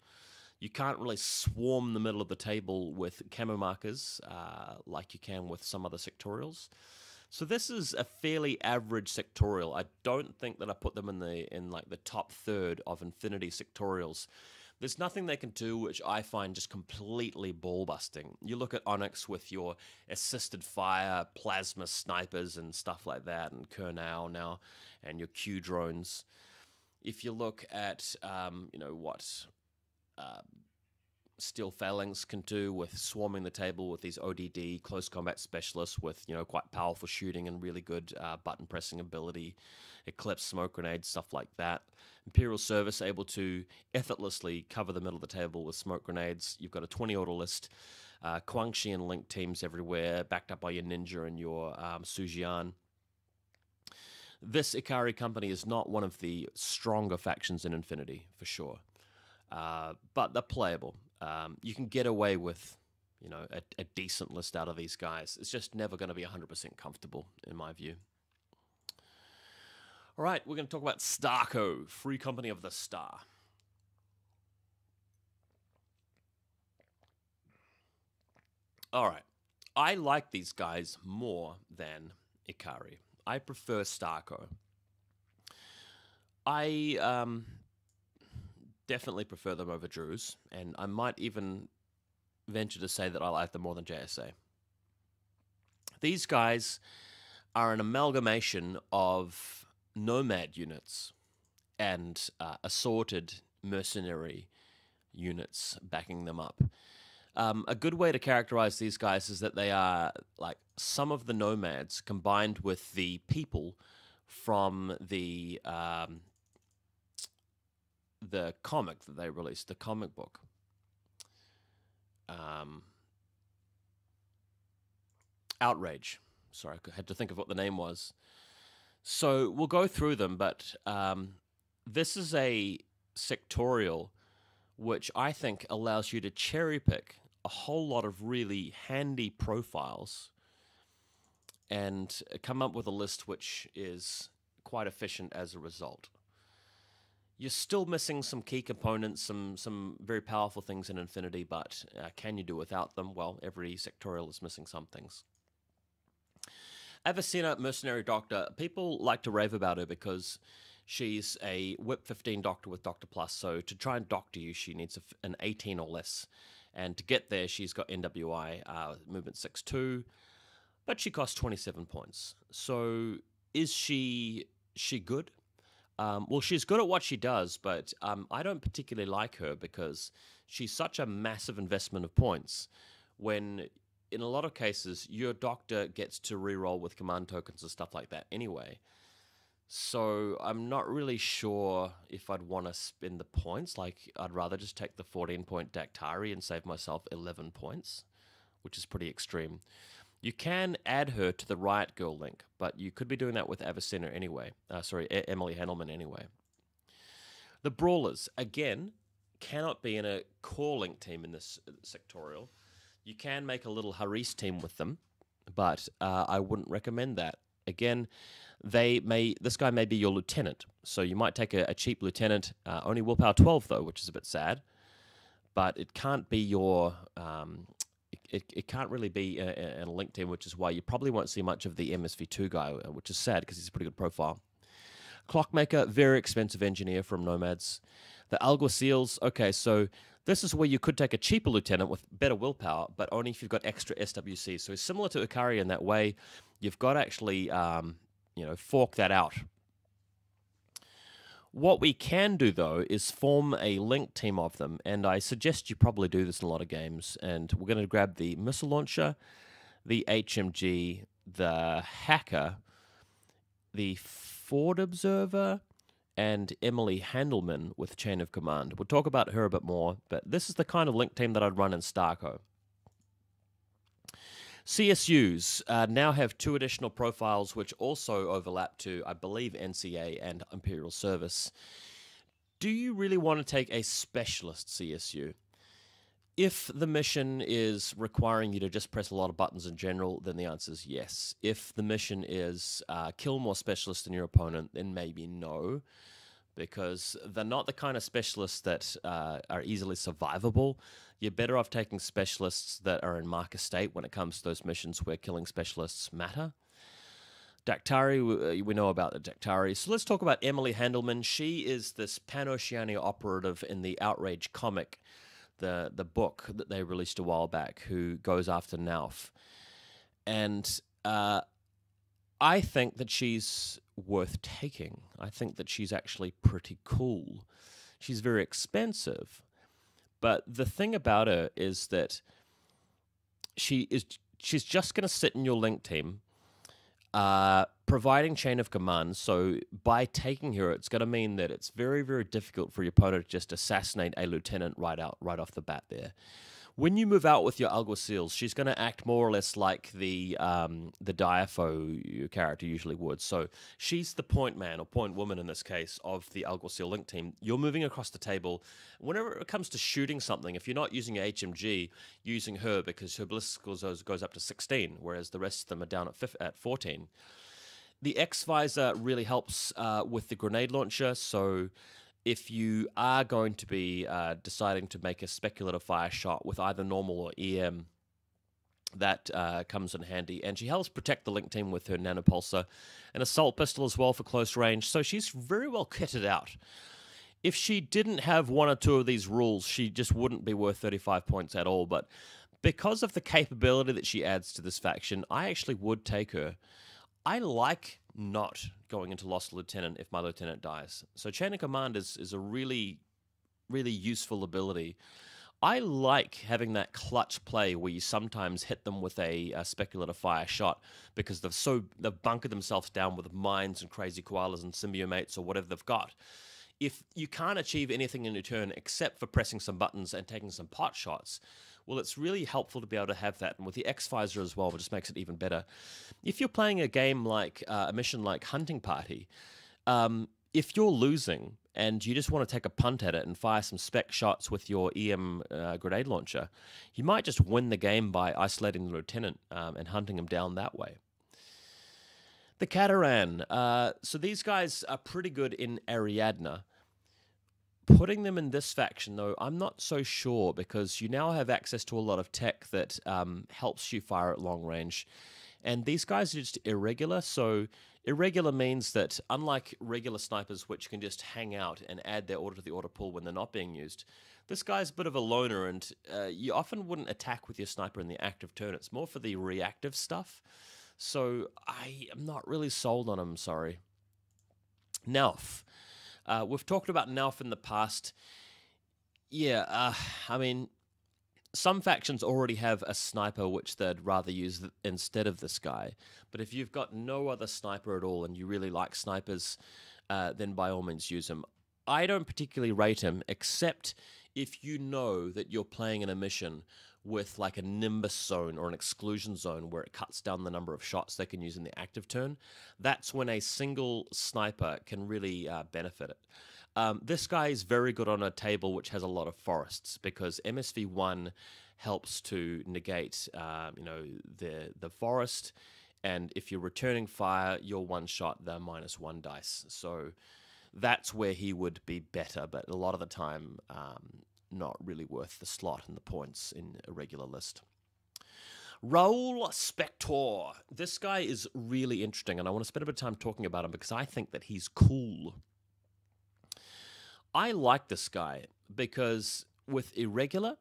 You can't really swarm the middle of the table with camo markers like you can with some other sectorials. So this is a fairly average sectorial. I don't think that I put them in like the top third of infiNity sectorials. There's nothing they can do which I find just completely ball-busting. You look at Onyx with your assisted fire, plasma snipers and stuff like that, and Kernel now, and your Q drones. If you look at, what Steel Phalanx can do with swarming the table with these ODD, close combat specialists with, quite powerful shooting and really good button pressing ability, Eclipse, smoke grenades, stuff like that. Imperial Service able to effortlessly cover the middle of the table with smoke grenades. You've got a 20-order list, Guangxi and Link teams everywhere, backed up by your Ninja and your Sujian. This Ikari Company is not one of the stronger factions in infiNity, for sure. But they're playable. You can get away with, a decent list out of these guys. It's just never going to be 100% comfortable, in my view. All right, we're going to talk about StarCo, Free Company of the Star. All right, I like these guys more than Ikari. I prefer StarCo. I definitely prefer them over Druze, and I might even venture to say that I like them more than JSA. These guys are an amalgamation of nomad units and assorted mercenary units backing them up. A good way to characterize these guys is that they are like some of the nomads combined with the people from the comic that they released, the comic book. Outrage. Sorry, I had to think of what the name was. So we'll go through them, but this is a sectorial which I think allows you to cherry pick a whole lot of really handy profiles and come up with a list which is quite efficient as a result. You're still missing some key components, some very powerful things in infiNity, but can you do without them? Well, every sectorial is missing some things. Avicenna, Mercenary Doctor. People like to rave about her because she's a Whip 15 Doctor with Doctor Plus, so to try and doctor you, she needs an 18 or less. And to get there, she's got NWI, movement 6-2, but she costs 27 points. So is she good? Well, she's good at what she does, but I don't particularly like her because she's such a massive investment of points when, in a lot of cases, your doctor gets to reroll with command tokens and stuff like that anyway. So I'm not really sure if I'd want to spend the points. Like, I'd rather just take the 14-point Daktari and save myself 11 points, which is pretty extreme. You can add her to the Riot Girl link, but you could be doing that with Avicenna anyway. Emily Handelman anyway. The Brawlers, again, cannot be in a core link team in this sectorial. You can make a little Haris team with them, but I wouldn't recommend that. Again, this guy may be your lieutenant, so you might take a cheap lieutenant, only willpower 12 though, which is a bit sad, but it can't be your... It can't really be in a link team, which is why you probably won't see much of the MSV2 guy, which is sad because he's a pretty good profile. Clockmaker, very expensive engineer from Nomads. The Alguacils, okay, so this is where you could take a cheaper lieutenant with better willpower, but only if you've got extra SWC. So similar to Ikari in that way, you've got to actually, fork that out. What we can do, though, is form a link team of them, and I suggest you probably do this in a lot of games, and we're going to grab the Missile Launcher, the HMG, the Hacker, the Ford Observer, and Emily Handelman with Chain of Command. We'll talk about her a bit more, but this is the kind of link team that I'd run in StarCo. CSUs now have 2 additional profiles which also overlap to, I believe, NCA and Imperial Service. Do you really want to take a specialist CSU? If the mission is requiring you to just press a lot of buttons in general, then the answer is yes. If the mission is kill more specialists than your opponent, then maybe no, because they're not the kind of specialists that are easily survivable. You're better off taking specialists that are in mark estate when it comes to those missions where killing specialists matter. Daktari, we know about the Daktari. So let's talk about Emily Handelman. She is this Pan-Oceania operative in the Outrage comic, the book that they released a while back, who goes after Nauf. And I think that she's worth taking. I think that she's actually pretty cool. She's very expensive. But the thing about her is that she's just going to sit in your link team, providing chain of command. So by taking her, it's going to mean that it's very, very difficult for your opponent to just assassinate a lieutenant right off the bat there. When you move out with your Alguacils, she's going to act more or less like the Diafo character usually would. So she's the point man or point woman in this case of the Alguacil link team. You're moving across the table. Whenever it comes to shooting something, if you're not using your HMG, using her because her ballistic goes up to 16, whereas the rest of them are down at 14. The X-Visor really helps with the grenade launcher, so if you are going to be deciding to make a speculative fire shot with either normal or EM, that comes in handy. And she helps protect the link team with her nanopulsar, an assault pistol as well for close range, so she's very well kitted out. If she didn't have 1 or 2 of these rules, she just wouldn't be worth 35 points at all, but because of the capability that she adds to this faction, I actually would take her. I like not going into Lost Lieutenant if my lieutenant dies. So Chain of Command is a really, really useful ability. I like having that clutch play where you sometimes hit them with a speculative fire shot because they've bunkered themselves down with mines and crazy koalas and symbiomates or whatever they've got. If you can't achieve anything in your turn except for pressing some buttons and taking some pot shots, well, it's really helpful to be able to have that. And with the X-Visor as well, it just makes it even better. If you're playing a game like a mission like Hunting Party, if you're losing and you just want to take a punt at it and fire some spec shots with your EM grenade launcher, you might just win the game by isolating the lieutenant and hunting him down that way. The Cataran. So these guys are pretty good in Ariadna. Putting them in this faction, though, I'm not so sure because you now have access to a lot of tech that helps you fire at long range. And these guys are just irregular, so irregular means that unlike regular snipers which can just hang out and add their order to the order pool when they're not being used, this guy's a bit of a loner and you often wouldn't attack with your sniper in the active turn. It's more for the reactive stuff. So I am not really sold on him, sorry. Nauf. We've talked about Nauf in the past. Yeah, I mean, some factions already have a sniper which they'd rather use instead of this guy. But if you've got no other sniper at all and you really like snipers, then by all means use him. I don't particularly rate him, except if you know that you're playing in a mission with like a nimbus zone or an exclusion zone where it cuts down the number of shots they can use in the active turn, that's when a single sniper can really benefit it. This guy is very good on a table which has a lot of forests, because MSV1 helps to negate, the forest, and if you're returning fire, you're one shot, they're -1 dice. So that's where he would be better, but a lot of the time, not really worth the slot and the points in a regular list. Raoul Spector. This guy is really interesting, and I want to spend a bit of time talking about him because I think that he's cool. I like this guy because with irregular,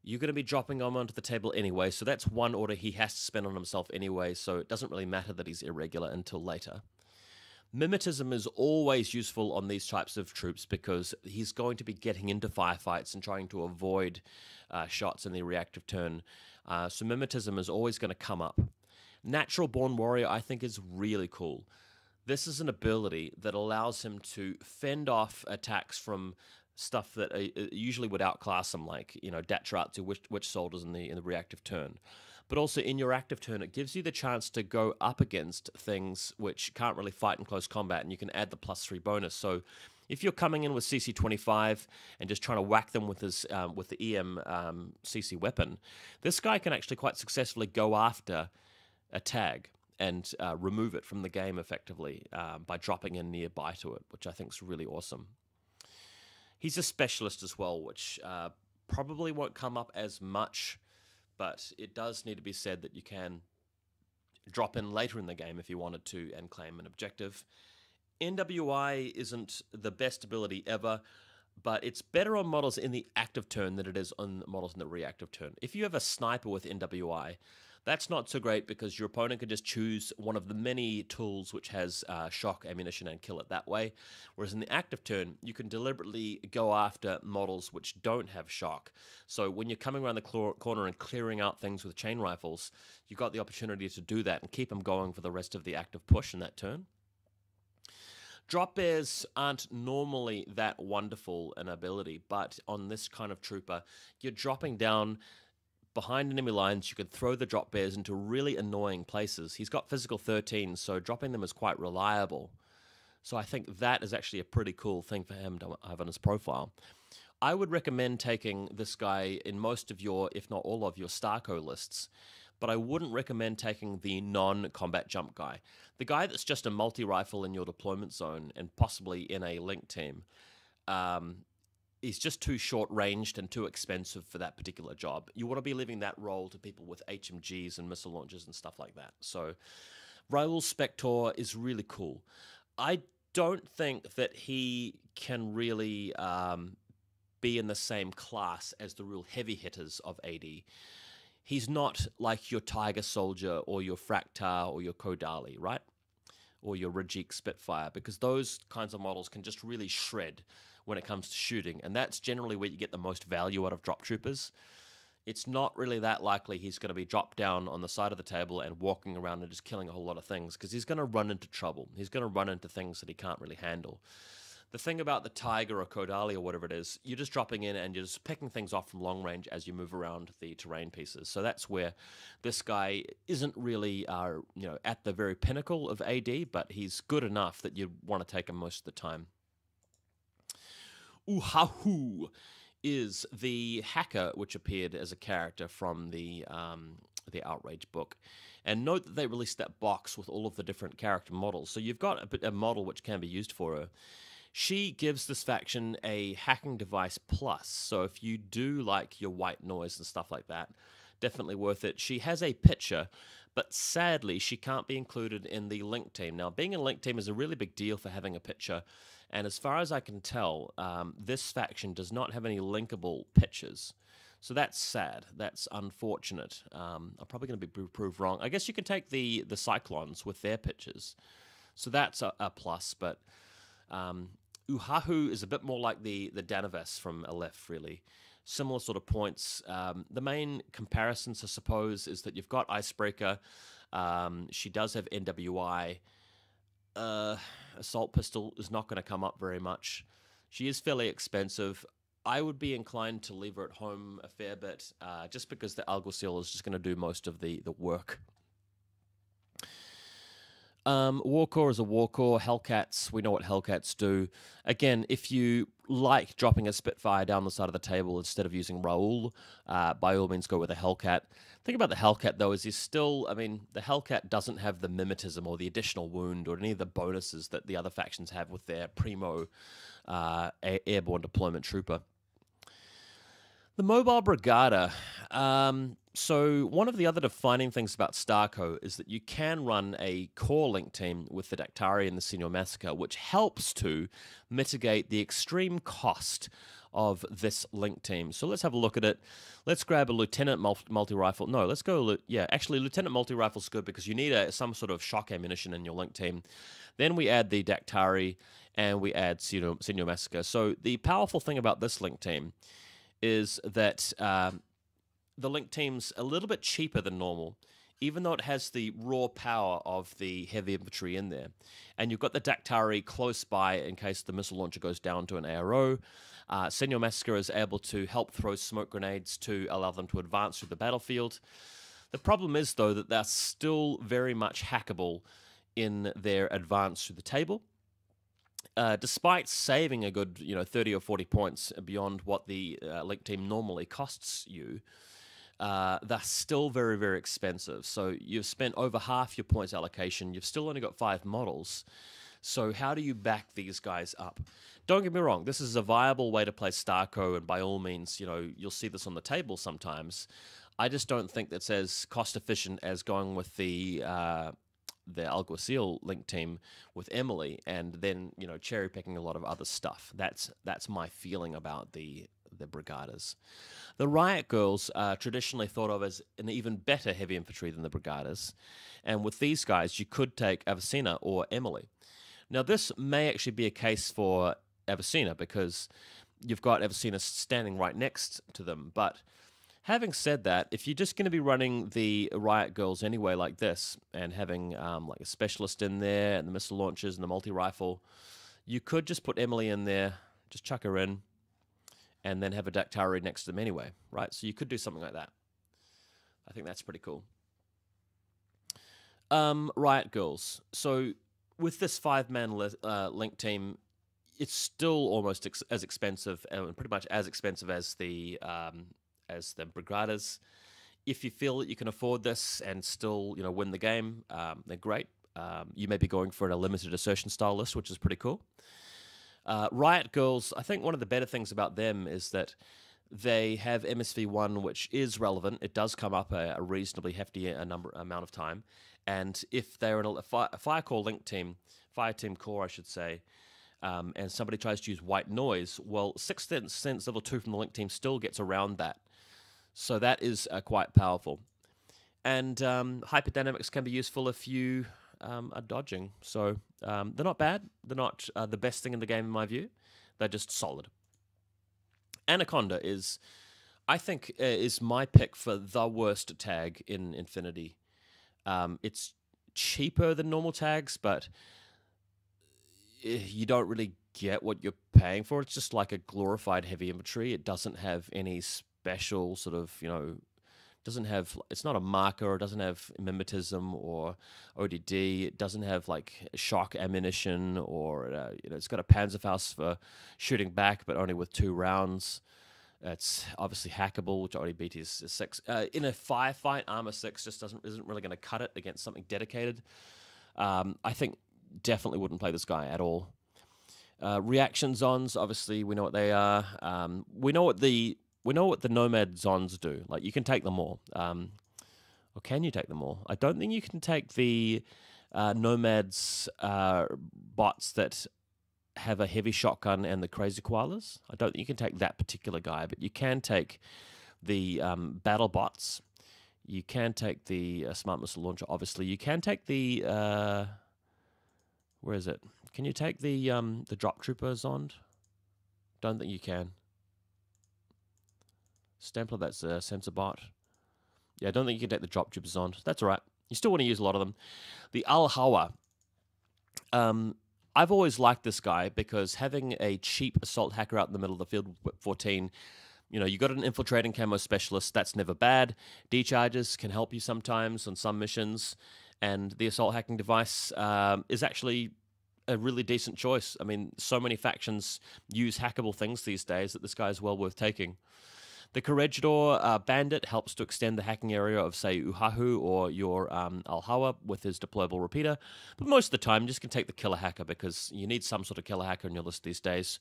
you're going to be dropping him onto the table anyway, so that's one order he has to spend on himself anyway, so it doesn't really matter that he's irregular until later. Mimetism is always useful on these types of troops because he's going to be getting into firefights and trying to avoid shots in the reactive turn. So Mimetism is always going to come up. Natural Born Warrior, I think, is really cool. This is an ability that allows him to fend off attacks from stuff that usually would outclass him, like, Datratsu, witch soldiers in the reactive turn. But also in your active turn, it gives you the chance to go up against things which can't really fight in close combat, and you can add the +3 bonus. So if you're coming in with CC25 and just trying to whack them with his with the EM CC weapon, this guy can actually quite successfully go after a tag and remove it from the game effectively by dropping in nearby to it, which I think is really awesome. He's a specialist as well, which probably won't come up as much, but it does need to be said that you can drop in later in the game if you wanted to and claim an objective. NWI isn't the best ability ever, but it's better on models in the active turn than it is on models in the reactive turn. If you have a sniper with NWI, that's not so great because your opponent can just choose one of the many tools which has shock ammunition and kill it that way. Whereas in the active turn, you can deliberately go after models which don't have shock. So when you're coming around the corner and clearing out things with chain rifles, you've got the opportunity to do that and keep them going for the rest of the active push in that turn. Drop bears aren't normally that wonderful an ability, but on this kind of trooper, you're dropping down behind enemy lines. You can throw the drop bears into really annoying places. He's got physical 13, so dropping them is quite reliable. So I think that is actually a pretty cool thing for him to have on his profile. I would recommend taking this guy in most of your, if not all of your, StarCo lists, but I wouldn't recommend taking the non-combat jump guy. The guy that's just a multi-rifle in your deployment zone and possibly in a link team is just too short-ranged and too expensive for that particular job. You want to be leaving that role to people with HMGs and missile launchers and stuff like that. So Raoul Spector is really cool. I don't think that he can really be in the same class as the real heavy hitters of AD. He's not like your Tiger Soldier or your Fraktar or your Kodali, right? Or your Rajik Spitfire, because those kinds of models can just really shred when it comes to shooting, and that's generally where you get the most value out of drop troopers. It's not really that likely he's going to be dropped down on the side of the table and walking around and just killing a whole lot of things, because he's going to run into trouble. He's going to run into things that he can't really handle. The thing about the Tiger or Kodali or whatever it is, you're just dropping in and you're just picking things off from long range as you move around the terrain pieces. So that's where this guy isn't really at the very pinnacle of AD, but he's good enough that you want to take him most of the time. Uhahu is the hacker which appeared as a character from the Outrage book. And note that they released that box with all of the different character models. So you've got a model which can be used for her. She gives this faction a hacking device plus. So if you do like your white noise and stuff like that, definitely worth it. She has a picture, but sadly she can't be included in the link team. Now, being a link team is a really big deal for having a picture. And as far as I can tell, this faction does not have any linkable pictures. So that's sad. That's unfortunate. I'm probably going to be proved wrong. I guess you can take the Cyclones with their pictures. So that's a plus, but Uhahu is a bit more like the Danaves from Aleph, really. Similar sort of points. The main comparisons, I suppose, is that you've got Icebreaker. She does have NWI. Assault Pistol is not going to come up very much. She is fairly expensive. I would be inclined to leave her at home a fair bit, just because the Alguacil is just going to do most of the work. Warcore is a Warcore. Hellcats, we know what Hellcats do. Again, if you like dropping a Spitfire down the side of the table instead of using Raoul, by all means go with a Hellcat. Thing about the Hellcat, though, is he's still, I mean, the Hellcat doesn't have the mimetism or the additional wound or any of the bonuses that the other factions have with their Primo airborne deployment trooper. The Mobile Brigada. So one of the other defining things about StarCo is that you can run a core link team with the Dactari and the Senior Massacre, which helps to mitigate the extreme cost of this link team. So let's have a look at it. Let's grab a Lieutenant multi-rifle. No, let's go, yeah, actually Lieutenant multi-rifle is good because you need some sort of shock ammunition in your link team. Then we add the Dactari and we add Senior Massacre. So the powerful thing about this link team is that the link team's a little bit cheaper than normal, even though it has the raw power of the heavy infantry in there. And you've got the Dactari close by in case the missile launcher goes down to an ARO. Senior Massacre is able to help throw smoke grenades to allow them to advance through the battlefield. The problem is, though, that they're still very much hackable in their advance through the table. Despite saving a good 30 or 40 points beyond what the link team normally costs you, they're still very, very expensive. So you've spent over half your points allocation. You've still only got 5 models. So how do you back these guys up? Don't get me wrong. This is a viable way to play StarCo, and by all means, you'll see this on the table sometimes. I just don't think that's as cost efficient as going with the Alguacil link team with Emily, and then cherry picking a lot of other stuff. That's my feeling about the Brigadas. The Riot Girls are traditionally thought of as an even better heavy infantry than the Brigadas, and with these guys you could take Avicenna or Emily. Now this may actually be a case for Avicenna because you've got Avicenna standing right next to them, but having said that, if you're just going to be running the Riot Girls anyway like this, and having like a specialist in there, and the missile launchers, and the multi-rifle, you could just put Emily in there, just chuck her in, and then have a Dactari next to them anyway, right? So you could do something like that. I think that's pretty cool. Riot Girls. So with this 5-man link team, it's still almost as expensive, and pretty much as expensive as the Brigadas. If you feel that you can afford this and still win the game, then great. You may be going for a limited assertion style list, which is pretty cool. Riot Girls, I think one of the better things about them is that they have MSV1, which is relevant. It does come up a reasonably hefty amount of time. And if they're in a fire team core, I should say, and somebody tries to use white noise, well, 6th Sense level 2 from the link team still gets around that. So that is quite powerful. And hyperdynamics can be useful if you are dodging. So they're not bad. They're not the best thing in the game in my view. They're just solid. Anaconda is, I think, is my pick for the worst tag in infiNity. It's cheaper than normal tags, but you don't really get what you're paying for. It's just like a glorified heavy infantry. It doesn't have any special sort of, doesn't have, it's not a marker, it doesn't have mimetism or ODD, it doesn't have like shock ammunition, or it's got a Panzerfaust for shooting back, but only with 2 rounds. It's obviously hackable, which only BT is 6. In a firefight, armor 6 just isn't really going to cut it against something dedicated. I think definitely wouldn't play this guy at all. Reaction Zons, obviously we know what they are. We know what the Nomad Zons do. Like, you can take them all. Or can you take them all? I don't think you can take the Nomads bots that have a heavy shotgun and the crazy koalas. I don't think you can take that particular guy, but you can take the battle bots. You can take the smart missile launcher, obviously. You can take the where is it? Can you take the drop trooper Zond? Don't think you can. Stempler, that's a sensor bot. Yeah, I don't think you can take the drop trooper Zond. That's all right. You still want to use a lot of them. The Al-Hawa. I've always liked this guy because having a cheap assault hacker out in the middle of the field with Whip 14, you got an infiltrating camo specialist, that's never bad. D-charges can help you sometimes on some missions, and the assault hacking device is actually a really decent choice. I mean, so many factions use hackable things these days that this guy is well worth taking. The Corregidor Bandit helps to extend the hacking area of, say, Uhahu or your Alhawa with his deployable repeater. But most of the time, you just can take the Killer Hacker because you need some sort of Killer Hacker in your list these days.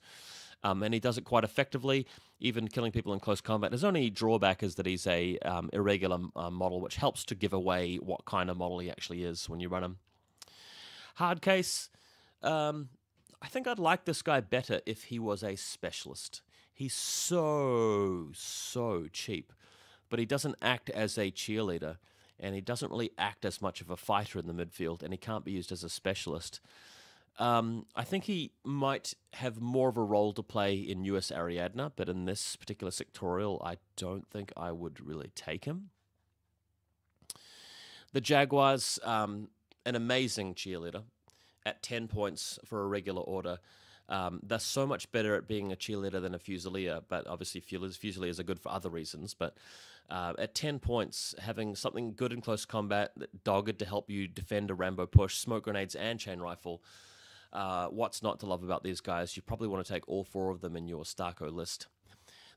And he does it quite effectively, even killing people in close combat. His only drawback is that he's a irregular model, which helps to give away what kind of model he actually is when you run him. Hard case, I think I'd like this guy better if he was a specialist. He's so cheap, but he doesn't act as a cheerleader, and he doesn't really act as much of a fighter in the midfield, and he can't be used as a specialist. I think he might have more of a role to play in US Ariadna, but in this particular sectorial, I don't think I would really take him. The Jaguars, an amazing cheerleader at 10 points for a regular order. They're so much better at being a cheerleader than a Fusilier, but obviously Fusiliers are good for other reasons. But at 10 points, having something good in close combat, dogged to help you defend a Rambo push, smoke grenades, and chain rifle, what's not to love about these guys? You probably want to take all 4 of them in your StarCo list.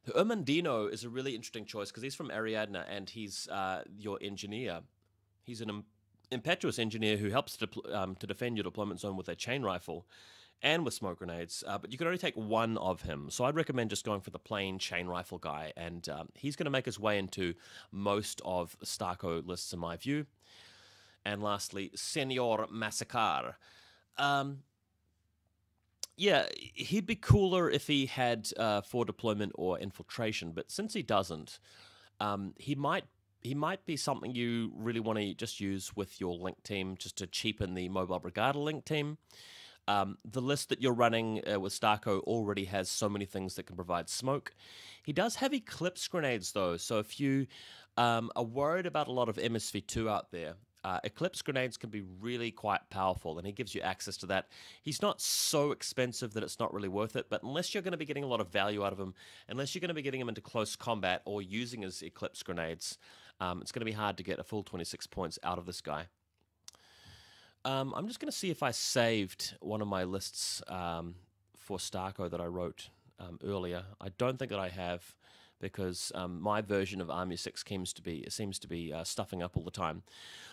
The Ermandino is a really interesting choice because he's from Ariadna and he's your engineer. He's an impetuous engineer who helps to defend your deployment zone with a chain rifle and with smoke grenades, but you can only take 1 of him. So I'd recommend just going for the plain chain rifle guy, and he's going to make his way into most of StarCo lists in my view. And lastly, Senor Massacre. Yeah, he'd be cooler if he had 4 deployment or infiltration, but since he doesn't, he might be something you really want to just use with your link team just to cheapen the Mobile Brigada link team. The list that you're running with StarCo already has so many things that can provide smoke. He does have Eclipse grenades, though, so if you are worried about a lot of MSV2 out there, Eclipse grenades can be really quite powerful, and he gives you access to that. He's not so expensive that it's not really worth it, but unless you're going to be getting a lot of value out of him, unless you're going to be getting him into close combat or using his Eclipse grenades, it's going to be hard to get a full 26 points out of this guy. I'm just going to see if I saved one of my lists for StarCo that I wrote earlier. I don't think that I have, because my version of Army 6 seems to be stuffing up all the time.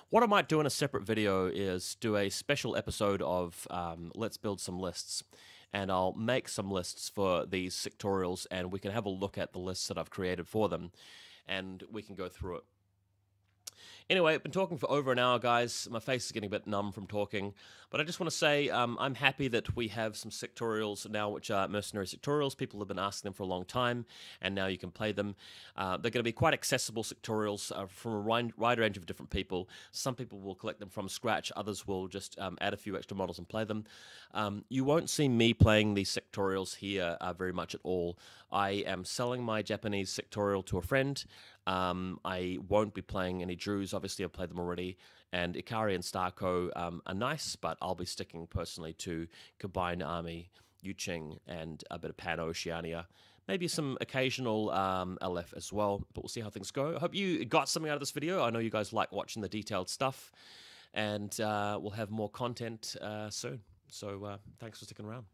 What I might do in a separate video is do a special episode of Let's Build Some Lists, and I'll make some lists for these sectorials, and we can have a look at the lists that I've created for them, and we can go through it. Anyway, I've been talking for over an hour, guys. My face is getting a bit numb from talking. But I just want to say I'm happy that we have some sectorials now, which are mercenary sectorials. People have been asking them for a long time, and now you can play them. They're going to be quite accessible sectorials from a wide range of different people. Some people will collect them from scratch. Others will just add a few extra models and play them. You won't see me playing these sectorials here very much at all. I am selling my Japanese sectorial to a friend. I won't be playing any Druze. Obviously, I've played them already. And Ikari and StarCo are nice, but I'll be sticking personally to Combined Army, Jing, and a bit of Pan-Oceania. Maybe some occasional LF as well, but we'll see how things go. I hope you got something out of this video. I know you guys like watching the detailed stuff, and we'll have more content soon. So thanks for sticking around.